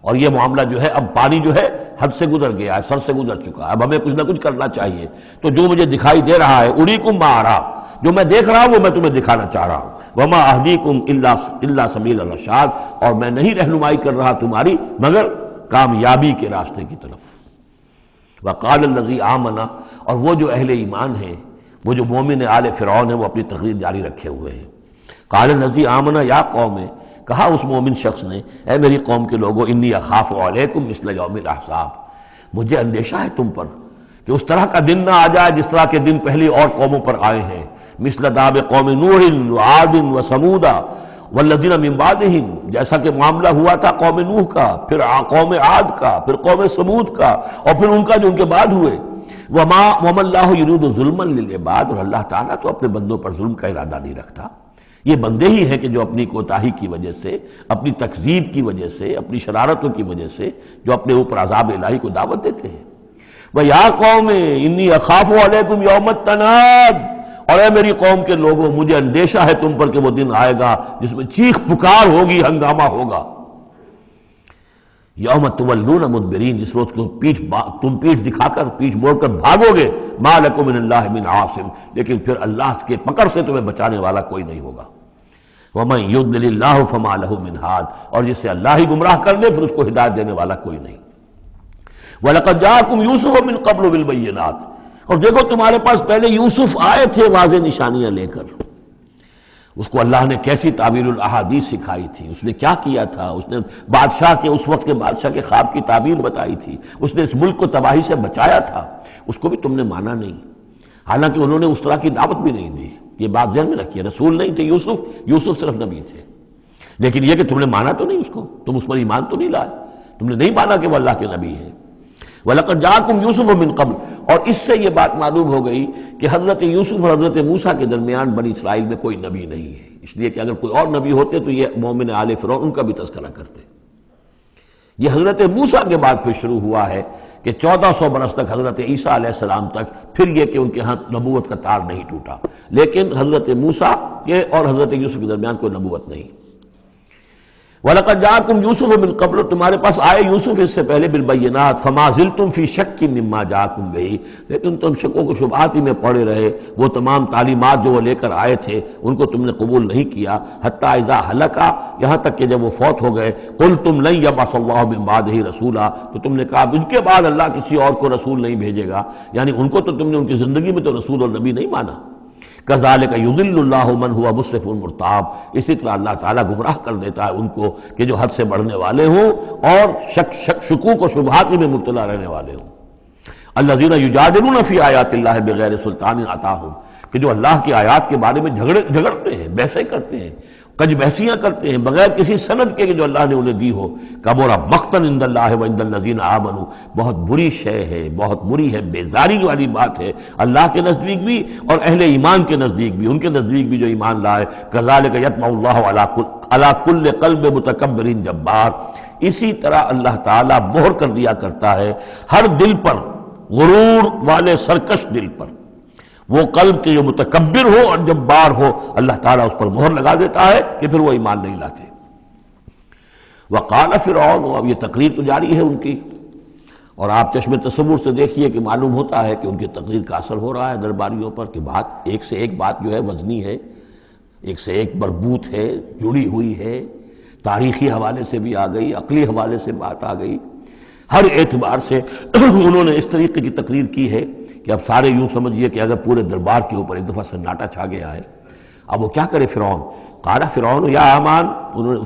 اور یہ معاملہ جو ہے اب پانی جو ہے حد سے گزر گیا ہے، سر سے گزر چکا ہے، اب ہمیں کچھ نہ کچھ کرنا چاہیے۔ تو جو مجھے دکھائی دے رہا ہے اریکم ما ارا، جو میں دیکھ رہا ہوں وہ میں تمہیں دکھانا چاہ رہا ہوں۔ وما اہدیکم الا سبیل الرشاد، اور میں نہیں رہنمائی کر رہا تمہاری مگر کامیابی کے راستے کی طرف۔ وقال الذی آمن، اور وہ جو اہل ایمان ہیں، وہ جو مومن آل فرعون ہیں، وہ اپنی تقریر جاری رکھے ہوئے ہیں۔ قال الذی آمن یا قوم، کہا اس مومن شخص نے اے میری قوم کے لوگوں، انی اخاف علیکم مثل یوم الاحزاب، مجھے اندیشہ ہے تم پر کہ اس طرح کا دن نہ آ جائے جس طرح کے دن پہلی اور قوموں پر آئے ہیں، مثل داب قوم نوح وعاد وثمود والذین من بعدہم، جیسا کہ معاملہ ہوا تھا قوم نوح کا، پھر قوم عاد کا، پھر قوم ثمود کا، اور پھر ان کا جو ان کے بعد ہوئے۔ وما اللہ یرید ظلما للعباد، اور اللہ تعالیٰ تو اپنے بندوں پر ظلم کا ارادہ نہیں رکھتا، یہ بندے ہی ہیں کہ جو اپنی کوتاہی کی وجہ سے، اپنی تکذیب کی وجہ سے، اپنی شرارتوں کی وجہ سے جو اپنے اوپر عذاب الہی کو دعوت دیتے ہیں۔ وَيَا قَوْمِ إِنِّي أَخَافُ عَلَيْكُمْ يَوْمَ التَّنَادِ، اور اے میری قوم کے لوگوں مجھے اندیشہ ہے تم پر کہ وہ دن آئے گا جس میں چیخ پکار ہوگی، ہنگامہ ہوگا۔ یوم تولون مدبرین، جس روز تم پیٹھ دکھا کر، پیٹھ موڑ کر بھاگو گے، ما لکم من اللہ من عاصم، لیکن پھر اللہ کے پکڑ سے تمہیں بچانے والا کوئی نہیں ہوگا۔ ومن یضلل اللہ فما لہ من ہاد، اور جسے اللہ ہی گمراہ کر دے پھر اس کو ہدایت دینے والا کوئی نہیں۔ وَلَقَدْ جَاءَكُمْ يُوسُفُ مِن قَبْلُ بِالْبَيِّنَاتِ، اور دیکھو تمہارے پاس پہلے یوسف آئے تھے واضح نشانیاں لے کر، اس کو اللہ نے کیسی تعبیر الاحادیث سکھائی تھی، اس نے کیا کیا تھا، اس نے بادشاہ کے، اس وقت کے بادشاہ کے خواب کی تعبیر بتائی تھی، اس نے اس ملک کو تباہی سے بچایا تھا، اس کو بھی تم نے مانا نہیں، حالانکہ انہوں نے اس طرح کی دعوت بھی نہیں دی۔ یہ بات ذہن میں رکھیے، رسول نہیں تھے یوسف صرف نبی تھے، لیکن یہ کہ تم نے مانا تو نہیں اس کو، تم اس پر ایمان تو نہیں لائے، تم نے نہیں مانا کہ وہ اللہ کے نبی ہے۔ وَلَقَدْ جَاءَكُمْ يُوسُفُ مِن قَبْلُ، اور اس سے یہ بات معلوم ہو گئی کہ حضرت یوسف اور حضرت موسیٰ کے درمیان بنی اسرائیل میں کوئی نبی نہیں ہے، اس لیے کہ اگر کوئی اور نبی ہوتے تو یہ مومن آل فرعون ان کا بھی تذکرہ کرتے۔ یہ حضرت موسیٰ کے بعد پھر شروع ہوا ہے کہ 1400 برس تک حضرت عیسیٰ علیہ السلام تک پھر یہ کہ ان کے ہاں نبوت کا تار نہیں ٹوٹا، لیکن حضرت موسیٰ کے اور حضرت یوسف کے درمیان کوئی نبوت نہیں۔ وَلَقَدْ جَاءَكُمْ يُوسُفُ مِن قَبْلُ، تمہارے پاس آئے یوسف اس سے پہلے بالبینات، فَمَا زِلْتُمْ فِي شَكٍّ مِّمَّا جَاءَكُمْ بِهِ، لیکن تم شکوں و شبہات ہی میں پڑے رہے، وہ تمام تعلیمات جو وہ لے کر آئے تھے ان کو تم نے قبول نہیں کیا، حتیٰ اذا ہلکا، یہاں تک کہ جب وہ فوت ہو گئے، قُلْتُمْ لَن يَبْعَثَ اللَّهُ مِن بَعْدِهِ رَسُولًا، تو تم نے کہا ان کے بعد اللہ کسی اور کو رسول نہیں بھیجے گا، یعنی ان کو تو تم نے ان کی زندگی میں تو رسول اور نبی نہیں مانا۔ کذالک یضل اللہ من هو مسرف مرتاب، اسی طرح اللہ تعالیٰ گمراہ کر دیتا ہے ان کو کہ جو حد سے بڑھنے والے ہوں اور شکوک و شبہات میں مبتلا رہنے والے ہوں۔ الذین یجادلون فی آیات اللہ بغیر سلطان اتاہم، کہ جو اللہ کی آیات کے بارے میں جھگڑتے ہیں، بحثیں کرتے ہیں، کج بحثیاں کرتے ہیں بغیر کسی سند کے کہ جو اللہ نے انہیں دی ہو۔ کبر مقتا عند اللہ وعند الذین آمنوا، بہت بری شے ہے، بہت بری ہے، بیزاری والی بات ہے اللہ کے نزدیک بھی اور اہل ایمان کے نزدیک بھی، ان کے نزدیک بھی جو ایمان لائے۔ کذالک یطبع اللہ علی کل قلب متکبر جبار، اسی طرح اللہ تعالیٰ مہر کر دیا کرتا ہے ہر دل پر، غرور والے سرکش دل پر، وہ قلب کے جو متکبر ہو اور جبار ہو، اللہ تعالیٰ اس پر مہر لگا دیتا ہے کہ پھر وہ ایمان نہیں لاتے۔ وقال فرعون، اب یہ تقریر تو جاری ہے ان کی، اور آپ چشم تصور سے دیکھیے کہ معلوم ہوتا ہے کہ ان کی تقریر کا اثر ہو رہا ہے درباریوں پر، کہ بات ایک سے ایک بات جو ہے وزنی ہے، ایک سے ایک مربوط ہے، جڑی ہوئی ہے، تاریخی حوالے سے بھی آ گئی، عقلی حوالے سے بات آ گئی، ہر اعتبار سے انہوں نے اس طریقے کی تقریر کی ہے کہ اب سارے یوں سمجھیے کہ اگر پورے دربار کے اوپر ایک دفعہ سناٹا چھا گیا ہے۔ اب وہ کیا کرے فرعون؟ قال فرعون یا حامان،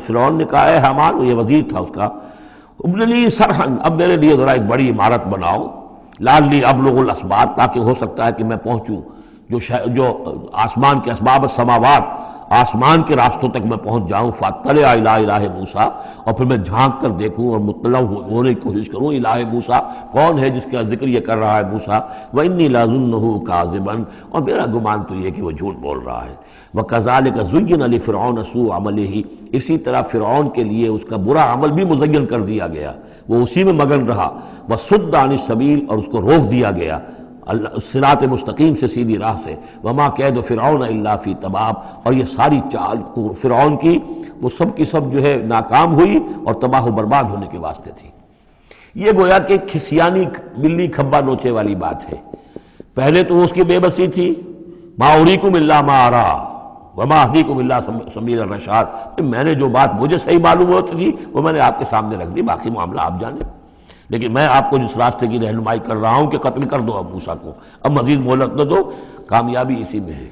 فرعون نے کہا ہے حامان، وہ یہ وزیر تھا اس کا، ابن لی سرحن، اب میرے لیے ذرا ایک بڑی عمارت بناؤ، لعلی ابلغ الاسباب، تاکہ ہو سکتا ہے کہ میں پہنچوں جو آسمان کے اسباب السماوات، آسمان کے راستوں تک میں پہنچ جاؤں، فاطلع الی الہ موسیٰ، اور پھر میں جھانک کر دیکھوں اور مطلع ہونے کی کوشش کروں الہ موسیٰ کون ہے جس کا ذکر یہ کر رہا ہے موسیٰ، وانی لاظنہ کاذبا، اور میرا گمان تو یہ کہ وہ جھوٹ بول رہا ہے۔ وکذالک زین لفرعون سوء عملہ، اسی طرح فرعون کے لیے اس کا برا عمل بھی مزین کر دیا گیا، وہ اسی میں مگن رہا، وصد عن السبیل، اور اس کو روک دیا گیا صراط مستقیم سے، سیدھی راہ سے، وما کید فرعون الا فی تباب، اور یہ ساری چال فرعون کی وہ سب کی سب جو ہے ناکام ہوئی اور تباہ و برباد ہونے کے واسطے تھی۔ یہ گویا کہ کھسیانی بلی کھبا نوچے والی بات ہے۔ پہلے تو اس کی بے بسی تھی، ما اریکم الا ما ارا وما اہدیکم الا سبیل الرشاد، میں نے جو بات مجھے صحیح معلوم ہوتی تھی وہ میں نے آپ کے سامنے رکھ دی، باقی معاملہ آپ جانیں، لیکن میں آپ کو جس راستے کی رہنمائی کر رہا ہوں کہ قتل کر دو اب موسیٰ کو، اب مزید مہلت نہ دو، کامیابی اسی میں ہے۔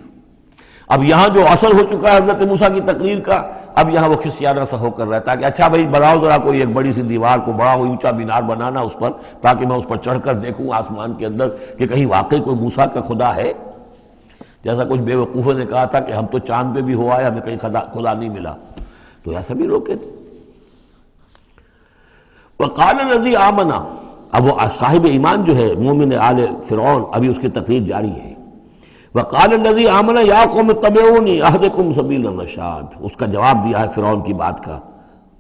اب یہاں جو اثر ہو چکا ہے حضرت موسیٰ کی تقریر کا، اب یہاں وہ خسیانہ سا ہو کر رہتا ہے کہ اچھا بھائی بناؤ ذرا کوئی ایک بڑی سی دیوار کو، بڑا اونچا مینار بنانا اس پر، تاکہ میں اس پر چڑھ کر دیکھوں آسمان کے اندر کہ کہیں واقعی کوئی موسیٰ کا خدا ہے۔ جیسا کچھ بے وقوفوں نے کہا تھا کہ ہم تو چاند پہ بھی ہوا ہے، ہمیں کہیں خدا نہیں ملا، تو ایسا بھی لوگ کہتے۔ وقال الذی آمن، اب وہ صاحب ایمان جو ہے مومن آل فرعون، ابھی اس کی تقریر جاری ہے۔ وقال الذی آمن یا قوم اتبعونی اہدکم سبیل الرشاد، اس کا جواب دیا ہے فرعون کی بات کا،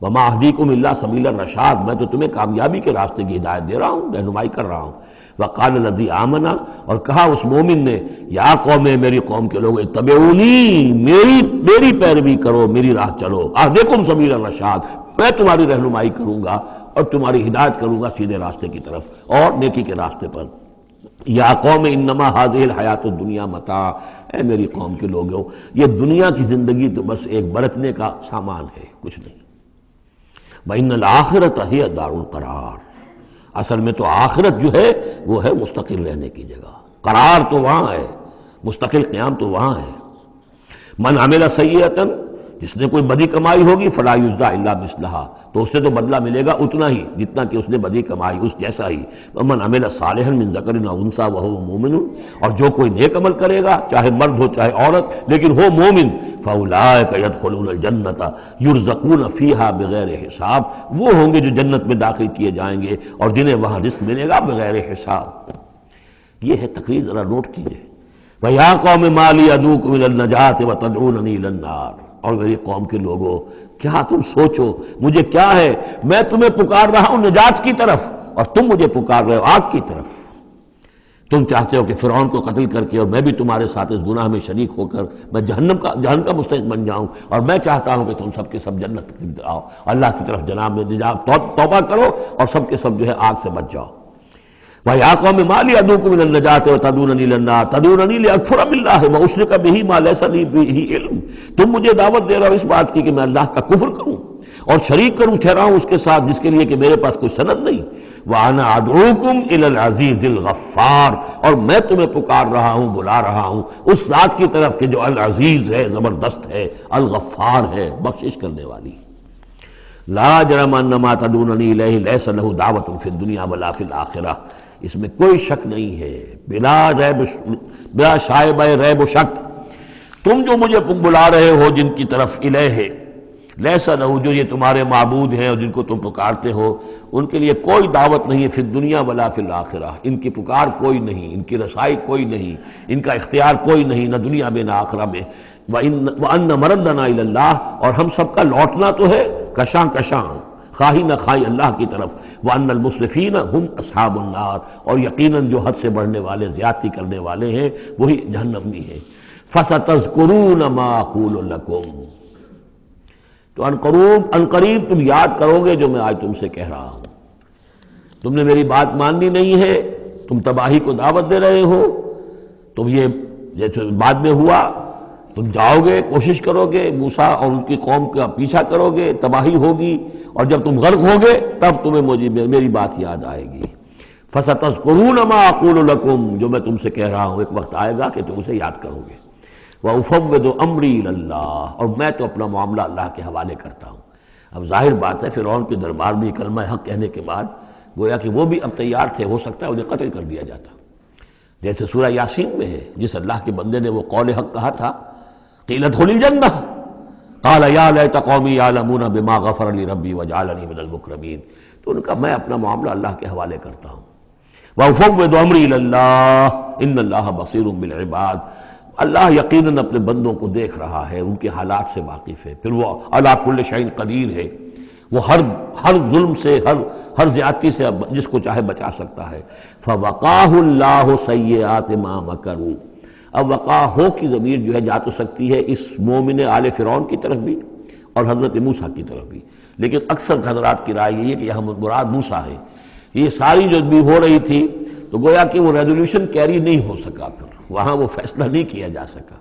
وما اہدیکم الا سبیل الرشاد، میں تو تمہیں کامیابی کے راستے کی ہدایت دے رہا ہوں، رہنمائی کر رہا ہوں۔ وقال الذی آمن، اور کہا اس مومن نے، یا قوم، میری قوم کے لوگ، اتبعونی، میری پیروی کرو، میری راہ چلو، اہدکم سبیل الرشاد، میں تمہاری رہنمائی کروں گا اور تمہاری ہدایت کروں گا سیدھے راستے کی طرف اور نیکی کے راستے پر۔ یا قوم انما هذه الحیات الدنیا متاع، اے میری قوم کے لوگوں، یہ دنیا کی زندگی تو بس ایک برتنے کا سامان ہے، کچھ نہیں۔ وَإِنَّ الْآخِرَةَ هِيَ دَارُ الْقَرَارِ، اصل میں تو آخرت جو ہے وہ ہے مستقل رہنے کی جگہ، قرار تو وہاں ہے، مستقل قیام تو وہاں ہے۔ من عمل سیئۃ، جس نے کوئی بدی کمائی ہوگی، فلا یجزی الا مثلھا، تو اس سے تو بدلہ ملے گا اتنا ہی جتنا کہ اس نے بدی کمائی، اس جیسا ہی۔ ومن عمل صالحا من ذکر او انثی وهو مؤمن، اور جو کوئی نیک عمل کرے گا، چاہے مرد ہو چاہے عورت، لیکن ہو مومن، فاولئک يدخلون الجنۃ یرزقون فیہا بغیر حساب، وہ ہوں گے جو جنت میں داخل کیے جائیں گے اور جنہیں وہاں رزق ملے گا بغیر حساب۔ یہ ہے تقریر، ذرا نوٹ کیجئے۔ وَيَا قَوْمِ مَا لِي أَدْعُوكُمْ إِلَى النَّجَاةِ وَتَدْعُونَنِي إِلَى النَّارِ، اور میری قوم کے لوگوں، کیا تم سوچو مجھے کیا ہے، میں تمہیں پکار رہا ہوں نجات کی طرف اور تم مجھے پکار رہے ہو آگ کی طرف۔ تم چاہتے ہو کہ فرعون کو قتل کر کے اور میں بھی تمہارے ساتھ اس گناہ میں شریک ہو کر میں جہنم کا مستحق بن جاؤں، اور میں چاہتا ہوں کہ تم سب کے سب جنت کی آؤ، اللہ کی طرف جناب میں نجات توبہ کرو اور سب کے سب جو ہے آگ سے بچ جاؤ۔ وَيَا قَوْمِ مَا لِي أَدْعُوكُمْ إِلَى النَّجَاةِ وَتَدْعُونَنِي إِلَى النَّارِ تَدْعُونَنِي لِأَكْفُرَ بِاللَّهِ وَأُشْرِكَ بِهِ مَا لَيْسَ لِي بِهِ عِلْمٌ، تم مجھے دعوت دے رہے ہو اس بات کی کہ میں اللہ کا کفر کروں اور شریک کروں ٹھہراؤں اس کے ساتھ جس کے لیے کہ میرے پاس کوئی سند نہیں۔ وَأَنَا أَدْعُوكُمْ إِلَى الْعَزِيزِ الْغَفَّارِ، اور میں تمہیں پکار رہا ہوں، بلا رہا ہوں اس ذات کی طرف کہ جو العزیز ہے، زبردست ہے، الغفار ہے، بخشش کرنے والی۔ لا جرم ان ما تدعوننی الیہ لیس لہ دعوۃ فی الدنیا ولا فی الآخرہ، اس میں کوئی شک نہیں ہے، بلا شائبہ ریب و شک، تم جو مجھے بلا رہے ہو جن کی طرف الیہ، لیس لہ، جو یہ تمہارے معبود ہیں اور جن کو تم پکارتے ہو، ان کے لیے کوئی دعوت نہیں ہے فی الدنیا ولا فی الآخرہ، ان کی پکار کوئی نہیں، ان کی رسائی کوئی نہیں، ان کا اختیار کوئی نہیں، نہ دنیا میں نہ آخرہ میں۔ وَأَنَّ مَرَدَّنَا إِلَى اللَّهِ، اور ہم سب کا لوٹنا تو ہے کشاں کشاں، خواہی نہ خواہی اللہ کی طرف۔ وَأَنَّ الْمُسْرِفِينَ هُمْ أَصْحَابُ النَّارِ، اور یقیناً جو حد سے بڑھنے والے، زیادتی کرنے والے ہیں وہی جہنمی ہیں۔ فَسَتَذْكُرُونَ مَا أَقُولُ لَكُمْ، تو ان قریب تم یاد کرو گے جو میں آج تم سے کہہ رہا ہوں۔ تم نے میری بات ماننی نہیں ہے، تم تباہی کو دعوت دے رہے ہو، تم یہ جیسے بعد میں ہوا، تم جاؤ گے، کوشش کرو گے، موسیٰ اور ان کی قوم کا پیچھا کرو گے، تباہی ہوگی، اور جب تم غرق ہوگے تب تمہیں میری بات یاد آئے گی۔ فَسَتَذْكُرُونَ مَا أَقُولُ لَكُمْ، جو میں تم سے کہہ رہا ہوں ایک وقت آئے گا کہ تم اسے یاد کرو گے۔ وَأُفَوِّضُ أَمْرِي إِلَى اللَّهِ، اور میں تو اپنا معاملہ اللہ کے حوالے کرتا ہوں۔ اب ظاہر بات ہے فرعون کے دربار میں کلمہ حق کہنے کے بعد گویا کہ وہ بھی اب تیار تھے، ہو سکتا ہے انہیں قتل کر دیا جاتا، جیسے سورہ یاسین میں ہے، جس اللہ کے بندے نے وہ قول حق کہا تھا، قیل ادخل الجنہ، قال یا لیت قومی یعلمون بما غفر لی ربی وجعلنی من المکرمین، تو ان کا میں اپنا معاملہ اللہ کے حوالے کرتا ہوں. وَأُفَوِّضُ أَمْرِي إِلَى اللَّهِ إِنَّ اللَّهَ بَصِيرٌ بِالْعِبَادِ، اللہ یقیناً اپنے بندوں کو دیکھ رہا ہے، ان کے حالات سے واقف ہے، پھر وہ علی کل شیء قدیر ہے، وہ ہر ظلم سے، ہر زیادتی سے جس کو چاہے بچا سکتا ہے. فَوَقَاهُ اللَّهُ سَيِّئَاتِ مَا مَكَرُوا، اب وقاہو کی ضمیر جو ہے جا تو سکتی ہے اس مومن آل فرعون کی طرف بھی اور حضرت موسیٰ کی طرف بھی، لیکن اکثر حضرات کی رائے یہ ہے کہ یہاں مراد موسیٰ ہے. یہ ساری جو بھی ہو رہی تھی تو گویا کہ وہ ریزولوشن کیری نہیں ہو سکا، پھر وہاں وہ فیصلہ نہیں کیا جا سکا.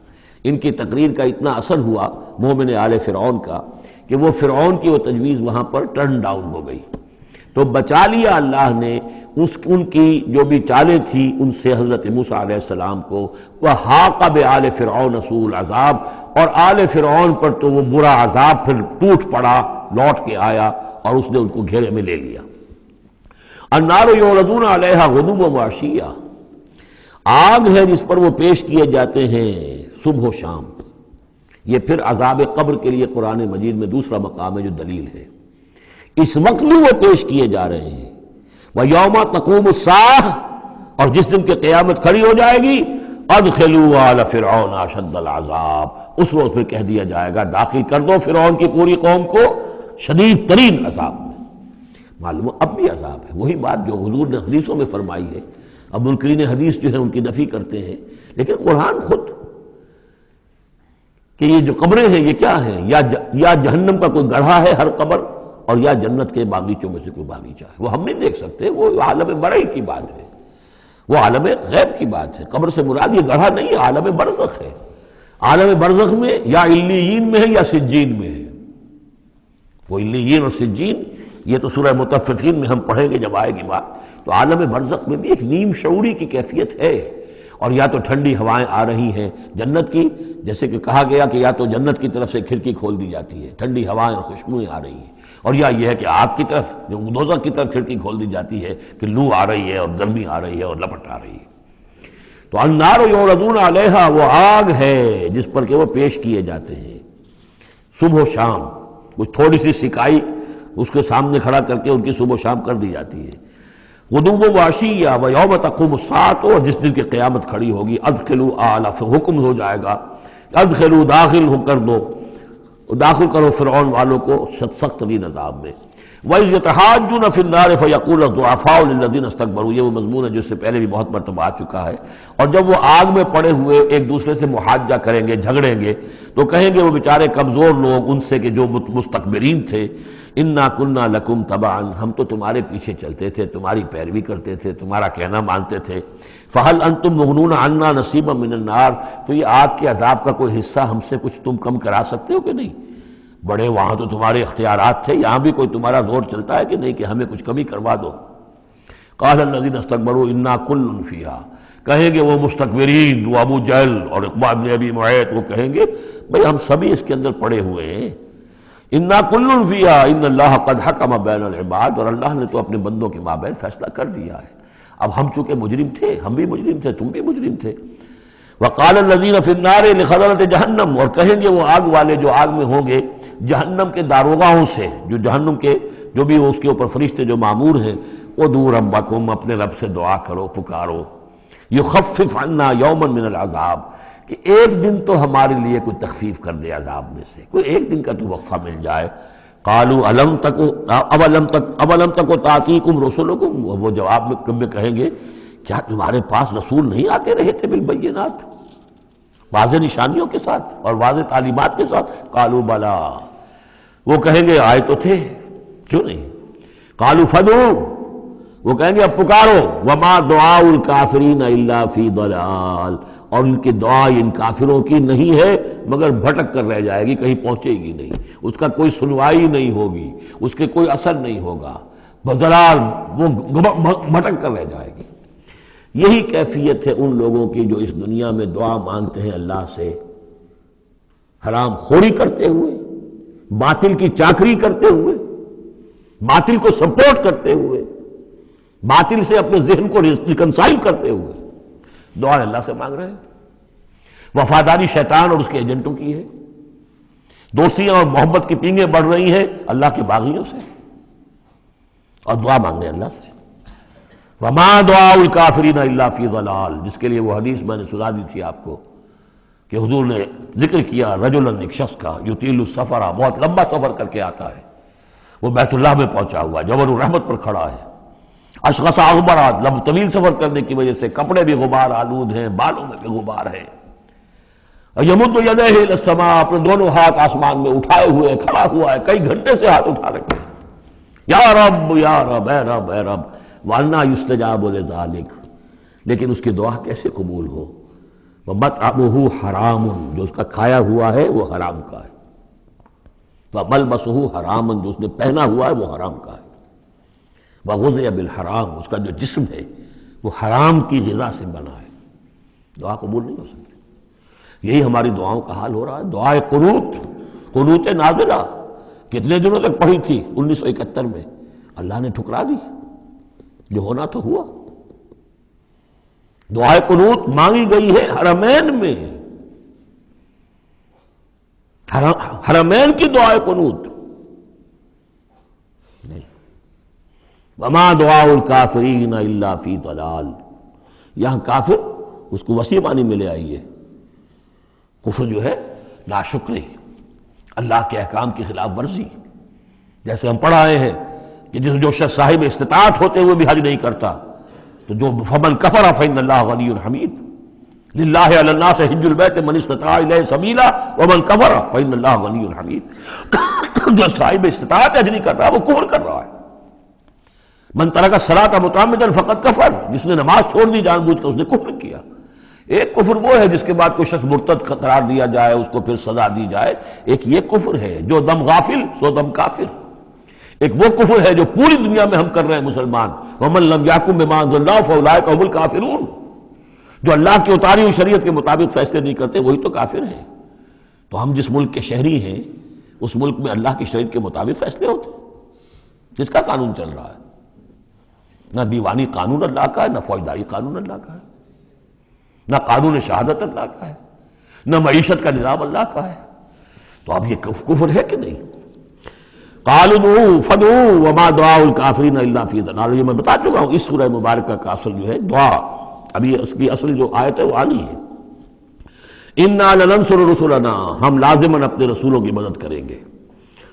ان کی تقریر کا اتنا اثر ہوا مومن آل فرعون کا کہ وہ فرعون کی وہ تجویز وہاں پر ٹرن ڈاؤن ہو گئی. تو بچا لیا اللہ نے ان کی جو بھی چالیں تھیں ان سے حضرت موسیٰ علیہ السلام کو. وَحَاقَ بِآلِ فِرْعَوْنَ سُوءُ الْعَذَابِ، اور آل فرعون پر تو وہ برا عذاب پھر ٹوٹ پڑا، لوٹ کے آیا اور اس نے ان کو گھیرے میں لے لیا. النَّارُ يُعْرَضُونَ عَلَيْهَا غُدُوًّا وَعَشِيًّا، آگ ہے جس پر وہ پیش کیے جاتے ہیں صبح و شام. یہ پھر عذاب قبر کے لیے قرآن مجید میں دوسرا مقام ہے جو دلیل ہے. اس وقت بھی وہ پیش کیے جا رہے ہیں. وَيَوْمَ تَقُومُ السَّاعَةُ، اور جس دن کہ قیامت کھڑی ہو جائے گی، أَدْخِلُوا آلَ فِرْعَوْنَ أَشَدَّ الْعَذَابِ، اس روز پھر کہہ دیا جائے گا داخل کر دو فرعون کی پوری قوم کو شدید ترین عذاب میں. معلوم اب بھی عذاب ہے، وہی بات جو حضور نے حدیثوں میں فرمائی ہے. اب منکرین حدیث جو ہے ان کی نفی کرتے ہیں، لیکن قرآن خود کہ یہ جو قبریں ہیں یہ کیا ہیں، یا جہنم کا کوئی گڑھا ہے ہر قبر، اور یا جنت کے باغیچوں میں سے کوئی باغیچہ ہے. وہ ہم نہیں دیکھ سکتے، وہ عالم بڑئی کی بات ہے، وہ عالم غیب کی بات ہے. قبر سے مراد یہ گڑھا نہیں ہے، عالم برزخ ہے. عالم برزخ میں یا علیین میں ہے یا سجین میں ہے. وہ علیین اور سجین یہ تو سورہ مطففین میں ہم پڑھیں گے جب آئے گی بات. تو عالم برزخ میں بھی ایک نیم شعوری کی کیفیت ہے، اور یا تو ٹھنڈی ہوائیں آ رہی ہیں جنت کی، جیسے کہ کہا گیا کہ یا تو جنت کی طرف سے کھڑکی کھول دی جاتی ہے، ٹھنڈی ہوائیں اور خوشبوئیں آ رہی ہیں، اور یا یہ ہے کہ آگ کی طرف جو دوزخ کی طرف کھڑکی کھول دی جاتی ہے کہ لو آ رہی ہے اور گرمی آ رہی ہے اور لپٹ آ رہی ہے. تو النار یعرضون علیہا، وہ آگ ہے جس پر کہ وہ پیش کیے جاتے ہیں صبح و شام. کچھ تھوڑی سی سکائی اس کے سامنے کھڑا کر کے ان کی صبح و شام کر دی جاتی ہے. غدوًا وعشیًّا ویوم تقوم الساعۃ، اور جس دن کی قیامت کھڑی ہوگی ادخلوا آل، حکم ہو جائے گا ادخلوا، داخل ہو کر دو، داخل کرو فرعون والوں کو سخت ترین عذاب میں. وَإِذْ يَتَحَاجُّونَ فِي النَّارِ فَيَقُولُ الضُّعَفَاءُ لِلَّذِينَ اسْتَكْبَرُوا، یہ وہ مضمون ہے جو اس سے پہلے بھی بہت مرتبہ آ چکا ہے. اور جب وہ آگ میں پڑے ہوئے ایک دوسرے سے محاجہ کریں گے، جھگڑیں گے، تو کہیں گے وہ بیچارے کمزور لوگ ان سے کہ جو مستکبرین تھے، اِنَّا كُنَّا لَكُمْ تَبَعًا، ہم تو تمہارے پیچھے چلتے تھے، تمہاری پیروی کرتے تھے، تمہارا کہنا مانتے تھے. فَهَلْ أَنْتُمْ مُغْنُونَ عَنَّا نَصِيبًا مِّنَ النَّارِ، تو یہ آگ کے عذاب کا کوئی حصہ ہم سے کچھ تم کم کرا سکتے ہو کہ نہیں؟ بڑے وہاں تو تمہارے اختیارات تھے، یہاں بھی کوئی تمہارا زور چلتا ہے کہ نہیں کہ ہمیں کچھ کمی کروا دو. قال الذين استكبروا انا كل فيها، کہیں گے وہ مستکبرین، وہ ابو جہل اور عقبہ بن ابی معیط، وہ کہیں گے بھئی ہم سبھی اس کے اندر پڑے ہوئے ہیں. انا كل فيها ان الله قد حكم بين العباد، اور اللہ نے تو اپنے بندوں کے مابین فیصلہ کر دیا ہے. اب ہم چونکہ مجرم تھے، ہم بھی مجرم تھے، تم بھی مجرم تھے. وقال الذين في النار لخزنة جہنم، اور کہیں گے وہ آگ والے جو آگ میں ہوں گے جہنم کے داروغاؤں سے، جو جہنم کے جو بھی اس کے اوپر فرشتے جو معمور ہیں، ادعوا ربکم، اپنے رب سے دعا کرو، پکارو، یخفف عنا یوما من العذاب، کہ ایک دن تو ہمارے لیے کوئی تخفیف کر دے عذاب میں سے، کوئی ایک دن کا تو وقفہ مل جائے. قالوا اولم تکو تاتیکم رسلکم، وہ جواب میں کہیں گے کیا تمہارے پاس رسول نہیں آتے رہے تھے بالبینات، واضح نشانیوں کے ساتھ اور واضح تعلیمات کے ساتھ؟ قالوا بلا، وہ کہیں گے آئے تو تھے، کیوں نہیں؟ قالوا فدعوا، وہ کہیں گے اب پکارو. وما دعاء الکافرین الا فی ضلال، اور ان کی دعا ان کافروں کی نہیں ہے مگر بھٹک کر رہ جائے گی، کہیں پہنچے گی نہیں، اس کا کوئی سنوائی نہیں ہوگی، اس کے کوئی اثر نہیں ہوگا، بضلال، وہ بھٹک کر رہ جائے گی. یہی کیفیت ہے ان لوگوں کی جو اس دنیا میں دعا مانگتے ہیں اللہ سے، حرام خوری کرتے ہوئے، باطل کی چاکری کرتے ہوئے، باطل کو سپورٹ کرتے ہوئے، باطل سے اپنے ذہن کو ریکنسائل کرتے ہوئے دعا اللہ سے مانگ رہے ہیں. وفاداری شیطان اور اس کے ایجنٹوں کی ہے. دوستیاں اور محبت کی پینگیں بڑھ رہی ہیں اللہ کے باغیوں سے، اور دعا مانگنے اللہ سے۔ وما دعاء الکافرین الا فی ضلال، جس کے لیے وہ حدیث میں نے سنا دی تھی آپ کو کہ حضور نے ذکر کیا رجلا، ایک شخص کا، یطیل السفر، بہت لمبا سفر کر کے آتا ہے، وہ بیت اللہ میں پہنچا ہوا ہے، جبل الرحمت پر کھڑا ہے، اشخص اغبرا، طویل سفر کرنے کی وجہ سے کپڑے بھی غبار آلود ہیں، بالوں میں بھی غبار ہے، یمد یدیہ الی السماء، اپنے دونوں ہاتھ آسمان میں اٹھائے ہوئے کھڑا ہوا ہے، کئی گھنٹے سے ہاتھ اٹھا رکھے ہیں، یا رب یا رب، اے رب اے رب، وَأَنَّىٰ يُسْتَجَابُ لِذَٰلِكَ، لیکن اس کی دعا کیسے قبول ہو؟ وَمَطْعَمُهُ حَرَامٌ، جو اس کا کھایا ہوا ہے وہ حرام کا ہے، وَمَلْبَسُهُ حَرَامٌ، جو اس نے پہنا ہوا ہے وہ حرام کا ہے، وَغُذِيَ بِالْحَرَامِ، اس کا جو جسم ہے وہ حرام کی غذا سے بنا ہے، دعا قبول نہیں ہو سکتی۔ یہی ہماری دعاؤں کا حال ہو رہا ہے۔ دعائے قنوت، قنوت نازلہ کتنے دنوں تک پڑھی تھی؟ 1971 میں، اللہ نے ٹھکرا دی، جو ہونا تو ہوا۔ دعائے قنوت مانگی گئی ہے حرمین میں، حرمین کی دعائے قنوت نہیں۔ وما دعاء الکافرین الا فی ضلال، یہاں کافر اس کو وسیع معنی میں لے آئیے، کفر جو ہے ناشکری، اللہ کے احکام کی خلاف ورزی، جیسے ہم پڑھ آئے ہیں کہ جو شخص صاحب استطاعت ہوتے ہوئے بھی حج نہیں کرتا، تو جو فمن کفر فإن اللہ غنی حمید، للہ علی الناس حج البیت من استطاع الیہ سبیلا ومن کفر فإن اللہ غنی حمید، جو صاحب استطاعت حج نہیں کر رہا وہ کفر کر رہا ہے۔ من ترک الصلاۃ متعمدا فقد کفر، جس نے نماز چھوڑ دی جان بوجھ کر اس نے کفر کیا۔ ایک کفر وہ ہے جس کے بعد کوئی شخص مرتد قرار دیا جائے، اس کو پھر سزا دی جائے، ایک یہ کفر ہے جو دم غافل سو دم کافر، ایک وہ کفر ہے جو پوری دنیا میں ہم کر رہے ہیں مسلمان، وَمَن لَمْ يَحْكُم بِمَا أَنزَلَ اللَّهُ فَأُولَٰئِكَ هُمُ الْكَافِرُونَ، جو اللہ کی اتاری ہوئی شریعت کے مطابق فیصلے نہیں کرتے وہی تو کافر ہیں۔ تو ہم جس ملک کے شہری ہیں اس ملک میں اللہ کی شریعت کے مطابق فیصلے ہوتے ہیں، جس کا قانون چل رہا ہے، نہ دیوانی قانون اللہ کا ہے، نہ فوجداری قانون اللہ کا ہے، نہ قانون شہادت اللہ کا ہے، نہ معیشت کا نظام اللہ کا ہے۔ تو اب یہ کفر ہے کہ نہیں؟ قالوا ادعوا فادعوا وما دعاء الکافرین الا فی ضلال، یہ میں بتا چکا ہوں، اس سورہ مبارکہ کا اصل جو ہے دعا، ابھی اس کی اصل جو آیت ہے وہ آنی ہے۔ انا لننصر رسلنا، ہم لازماً اپنے رسولوں کی مدد کریں گے،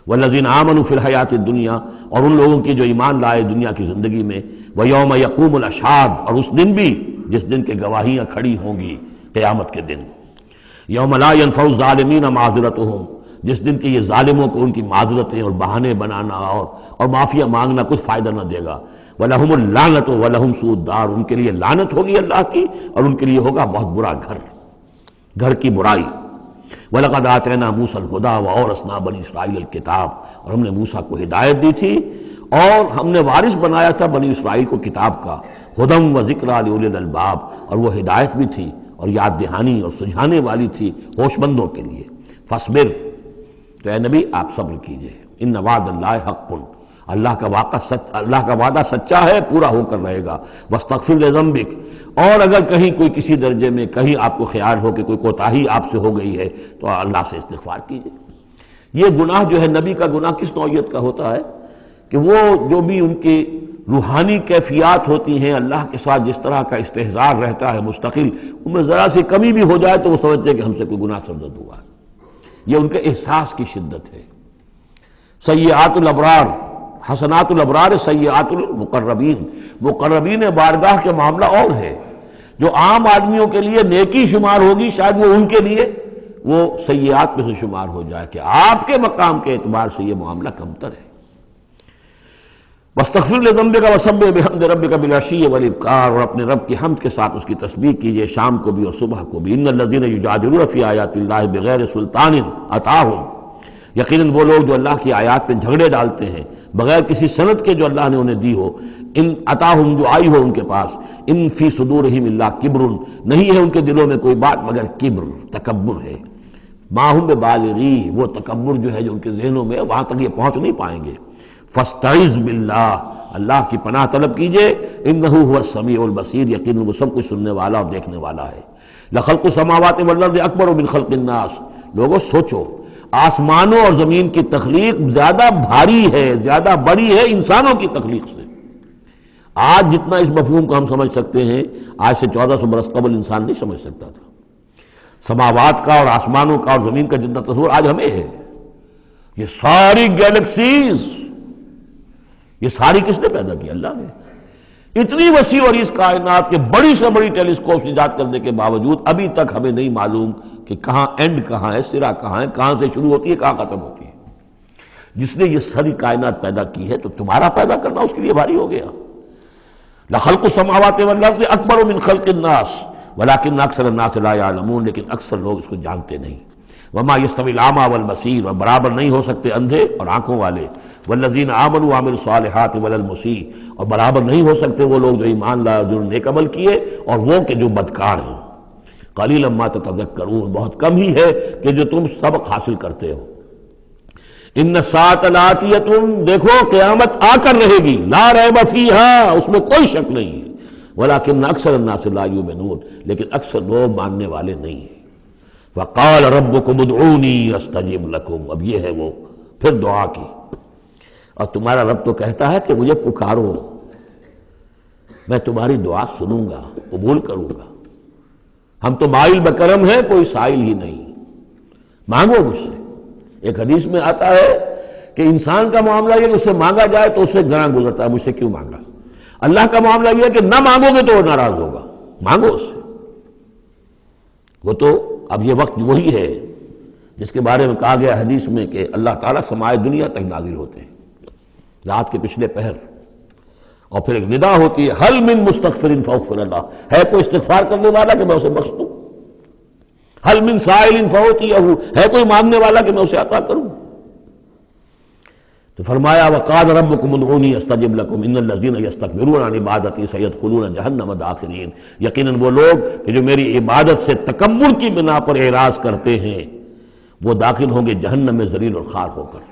والذین آمنوا فی الحیات الدنیا، اور ان لوگوں کی جو ایمان لائے دنیا کی زندگی میں، ویوم یقوم الاشہاد، اور اس دن بھی جس دن کے گواہیاں کھڑی ہوں گی، قیامت کے دن، یوم لا ینفع الظالمین معذرتہم، جس دن کہ یہ ظالموں کو ان کی معذرتیں اور بہانے بنانا اور معافیہ مانگنا کچھ فائدہ نہ دے گا، وَلَهُمُ اللَّعْنَةُ وَلَهُمْ سُوءُ الدَّارِ، ان کے لیے لعنت ہوگی اللہ کی اور ان کے لیے ہوگا بہت برا گھر کی برائی۔ وَلَقَدْ آتَيْنَا مُوسَى الْهُدَىٰ وَأَوْرَثْنَا بَنِي إِسْرَائِيلَ الْكِتَابَ، اور ہم نے موسیٰ کو ہدایت دی تھی اور ہم نے وارث بنایا تھا بنی اسرائیل کو کتاب کا، ہدی وذکریٰ لأولی الالباب، اور وہ ہدایت بھی تھی اور یاد دہانی اور سجھانے والی تھی ہوش مندوں کے لیے۔ فاصبر، تو اے نبی آپ صبر کیجئے، ان وعد اللہ حق، اللہ کا وعدہ سچا ہے، پورا ہو کر رہے گا۔ واستغفر لذنبک، اور اگر کہیں کوئی کسی درجے میں کہیں آپ کو خیال ہو کہ کوئی کوتاہی آپ سے ہو گئی ہے تو اللہ سے استغفار کیجئے۔ یہ گناہ جو ہے نبی کا گناہ کس نوعیت کا ہوتا ہے کہ وہ جو بھی ان کی روحانی کیفیات ہوتی ہیں اللہ کے ساتھ جس طرح کا استحضار رہتا ہے مستقل، ان میں ذرا سی کمی بھی ہو جائے تو وہ سمجھتے ہیں کہ ہم سے کوئی گناہ سرزد ہوا ہے، یہ ان کے احساس کی شدت ہے۔ سیئات الابرار حسنات الابرار سیئات المقربین، مقربین بارگاہ کے معاملہ اور ہے، جو عام آدمیوں کے لیے نیکی شمار ہوگی شاید وہ ان کے لیے وہ سیئات میں سے شمار ہو جائے کہ آپ کے مقام کے اعتبار سے یہ معاملہ کمتر ہے۔ واستغفر لذنبک وسبح بحمد ربک بالعشی والابکار، اور اپنے رب کی حمد کے ساتھ اس کی تسبیح کیجئے شام کو بھی اور صبح کو بھی۔ ان الذین یجادلون فی آیات اللہ بغیر سلطان اتاہم، یقیناً وہ لوگ جو اللہ کی آیات پہ جھگڑے ڈالتے ہیں بغیر کسی سند کے جو اللہ نے انہیں دی ہو، ان اتاہم جو آئی ہو ان کے پاس، ان فی صدورہم الا کبر، نہیں ہے ان کے دلوں میں کوئی بات مگر کبر، تکبر ہے۔ ما ہم ببالغی، وہ تکبر جو ہے جو ان کے ذہنوں میں وہاں تک یہ پہنچ نہیں پائیں گے۔ فاستعذ باللہ، اللہ کی پناہ طلب کیجئے، انہ هو السمیع البصیر، یقیناً وہ سب کچھ سننے والا اور دیکھنے والا ہے۔ لخلق السماوات والارض اکبر من خلق الناس، لوگوں سوچو آسمانوں اور زمین کی تخلیق زیادہ بھاری ہے، زیادہ بڑی ہے انسانوں کی تخلیق سے۔ آج جتنا اس مفہوم کو ہم سمجھ سکتے ہیں، آج سے 1400 برس قبل انسان نہیں سمجھ سکتا تھا۔ سماوات کا اور آسمانوں کا اور زمین کا جتنا تصور آج ہمیں ہے، یہ ساری گیلیکسیز، یہ ساری کس نے پیدا کی؟ اللہ نے۔ اتنی وسیع اور اس کائنات کے بڑی سے بڑی ٹیلیسکوپ ایجاد کرنے کے باوجود ابھی تک ہمیں نہیں معلوم کہ کہاں اینڈ کہاں ہے، سرا کہاں ہے، کہاں سے شروع ہوتی ہے، کہاں ختم ہوتی ہے۔ جس نے یہ ساری کائنات پیدا کی ہے تو تمہارا پیدا کرنا اس کے لیے بھاری ہو گیا۔ لخلق السماوات والارض اکبر من خلق الناس ولکن اکثر الناس لا یعلمون، لیکن اکثر لوگ اس کو جانتے نہیں۔ وما یستوی الاعمی والبصیر، اور برابر نہیں ہو سکتے اندھے اور آنکھوں والے، والذین آمنوا وعملوا الصالحات ولا المسیء، اور برابر نہیں ہو سکتے وہ لوگ جو ایمان لائے اور جو نیک عمل کیے اور وہ کہ جو بدکار ہیں۔ قلیلا ما تتذکرون، بہت کم ہی ہے کہ جو تم سبق حاصل کرتے ہو۔ ان الساعۃ لآتیۃ، دیکھو قیامت آ کر رہے گی، لا ریب فیہا، اس میں کوئی شک نہیں ہے، ولکن اکثر الناس لا یؤمنون، لیکن اکثر لوگ ماننے والے نہیں ہیں۔ وقال ربکم ادعونی استجب لکم، اب یہ ہے وہ پھر دعا کی، اور تمہارا رب تو کہتا ہے کہ مجھے پکارو، میں تمہاری دعا سنوں گا، قبول کروں گا۔ ہم تو مائل بکرم ہیں، کوئی سائل ہی نہیں، مانگو مجھ سے۔ ایک حدیث میں آتا ہے کہ انسان کا معاملہ یہ کہ اس سے مانگا جائے تو اس سے گراں گزرتا ہے، مجھ سے کیوں مانگا۔ اللہ کا معاملہ یہ ہے کہ نہ مانگو گے تو وہ ناراض ہوگا، مانگو اس سے۔ وہ تو اب یہ وقت وہی ہے جس کے بارے میں کہا گیا حدیث میں کہ اللہ تعالیٰ سمائے دنیا تک نازل ہوتے ہیں رات کے پچھلے پہر، اور پھر ایک ندا ہوتی ہے حل من مستغفر فاغفر اللہ، ہے کوئی استغفار کرنے والا کہ میں اسے بخش دوں، حل من سائل فاعطیہ، ہے کوئی مانگنے والا کہ میں اسے عطا کروں۔ تو فرمایا وقال ربکم ادعونی استجب لکم ان الذین یستکبرون عن عبادتی سیدخلون جہنم داخرین، یقیناً وہ لوگ کہ جو میری عبادت سے تکبر کی بنا پر اعراض کرتے ہیں وہ داخل ہوں گے جہنم میں ذلیل اور خوار ہو کر۔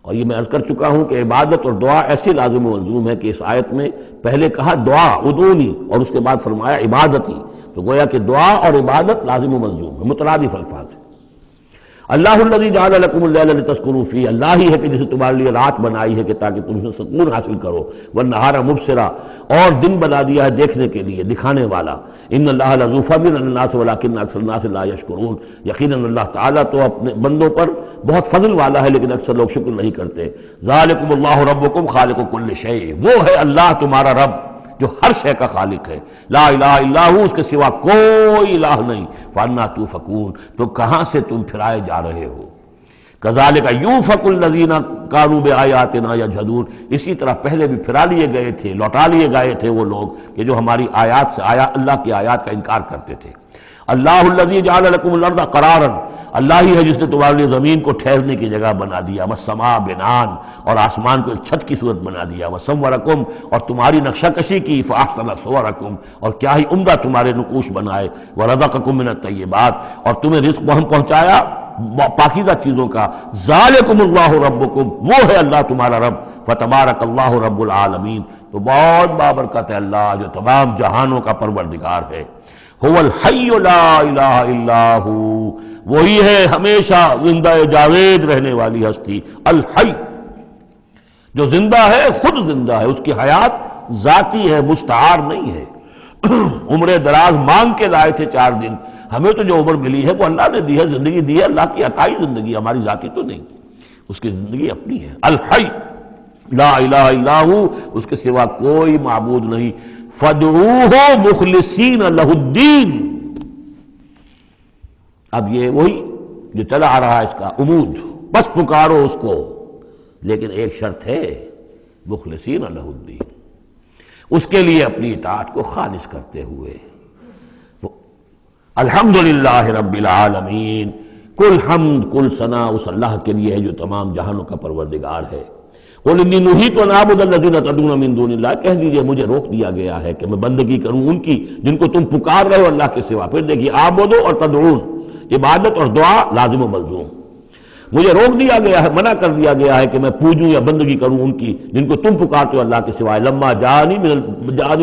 اور یہ میں عرض کر چکا ہوں کہ عبادت اور دعا ایسی لازم و ملزوم ہے کہ اس آیت میں پہلے کہا دعا ادعونی اور اس کے بعد فرمایا عبادتی، تو گویا کہ دعا اور عبادت لازم و ملزوم ہے، مترادف الفاظ ہیں۔ اللہ الذی جعل لکم اللیل لتسکنوا فیہ، اللہ ہی ہے کہ جسے تمہارے لیے رات بنائی ہے کہ تاکہ تم سے سکون حاصل کرو، والنہار مبصرا، اور دن بنا دیا ہے دیکھنے کے لیے، دکھانے والا۔ ان اللہ لذو فضل علی الناس ولکن اکثر الناس لا یشکرون، یقیناً اللہ تعالیٰ تو اپنے بندوں پر بہت فضل والا ہے لیکن اکثر لوگ شکر نہیں کرتے۔ ذالکم اللہ ربکم خالق کل شیء، وہ ہے اللہ تمہارا رب جو ہر شے کا خالق ہے، لا الہ الا ہو، اس کے سوا کوئی الہ نہیں، فانا توفکون، تو کہاں سے تم پھرائے جا رہے ہو۔ کذالک یوفک الذین کانوا بآیاتنا یجحدون، اسی طرح پہلے بھی پھرا لیے گئے تھے، لوٹا لیے گئے تھے وہ لوگ کہ جو ہماری آیات سے اللہ کی آیات کا انکار کرتے تھے۔ اللہ الذی جعل لکم الارض قرارا، اللہ ہی ہے جس نے تمہارے لیے زمین کو ٹھہرنے کی جگہ بنا دیا، والسماء بناء، اور آسمان کو ایک چھت کی صورت بنا دیا، وصورکم، اور تمہاری نقشہ کشی کی، فاحسن صورکم، اور کیا ہی عمدہ تمہارے نقوش بنائے، ورزقکم من الطیبات، اور تمہیں رزق ہم پہنچایا پاکیزہ چیزوں کا۔ ذالکم اللہ ربکم، وہ ہے اللہ تمہارا رب، فتبارک اللہ رب العالمین، تو بہت بابرکت ہے اللہ جو تمام جہانوں کا پروردگار ہے۔ هو الحی لا الہ الا ہو، وہی ہے ہمیشہ زندہ جاوید رہنے والی ہستی، الحی، جو زندہ ہے، خود زندہ ہے، اس کی حیات ذاتی ہے، مستعار نہیں ہے۔ عمر دراز مانگ کے لائے تھے 4 دن، ہمیں تو جو عمر ملی ہے وہ اللہ نے دی ہے، زندگی دی ہے، اللہ کی عطائی زندگی، ہماری ذاتی تو نہیں، اس کی زندگی اپنی ہے۔ الحی لا الہ الا ہو، اس کے سوا کوئی معبود نہیں، فادعوہ مخلصین لہ الدین، اب یہ وہی جو چلا آ رہا ہے اس کا عمود، بس پکارو اس کو، لیکن ایک شرط ہے، مخلصین لہ الدین، اس کے لیے اپنی اطاعت کو خالص کرتے ہوئے۔ الحمدللہ رب العالمین، کل حمد کل ثنا اس اللہ کے لیے ہے جو تمام جہانوں کا پروردگار ہے۔ قل انی نہیت ان اعبد الذین تدعون من دون اللہ، کہہ دیجئے مجھے روک دیا گیا ہے کہ میں بندگی کروں ان کی جن کو تم پکار رہے ہو اللہ کے سوا۔ پھر دیکھیے اعبدو اور تدعون، عبادت اور دعا لازم و ملزوم۔ مجھے روک دیا گیا ہے، منع کر دیا گیا ہے کہ میں پوجوں یا بندگی کروں ان کی جن کو تم پکارتے ہو اللہ کے سوائے۔ لما جانی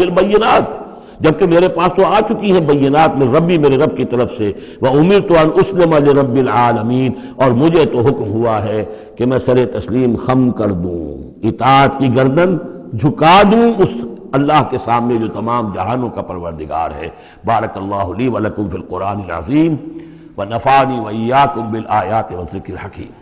البینات، جبکہ میرے پاس تو آ چکی ہیں بینات من ربی، میرے رب کی طرف سے، وَأُمِرْتُ أَنْ أُسْلِمَ لِرَبِّ الْعَالَمِينَ، اور مجھے تو حکم ہوا ہے کہ میں سر تسلیم خم کر دوں، اطاعت کی گردن جھکا دوں اس اللہ کے سامنے جو تمام جہانوں کا پروردگار ہے۔ بارک اللہ لی ولکم فی القرآن العظیم ونفعنی وإیاکم بالآیات والذکر الحکیم۔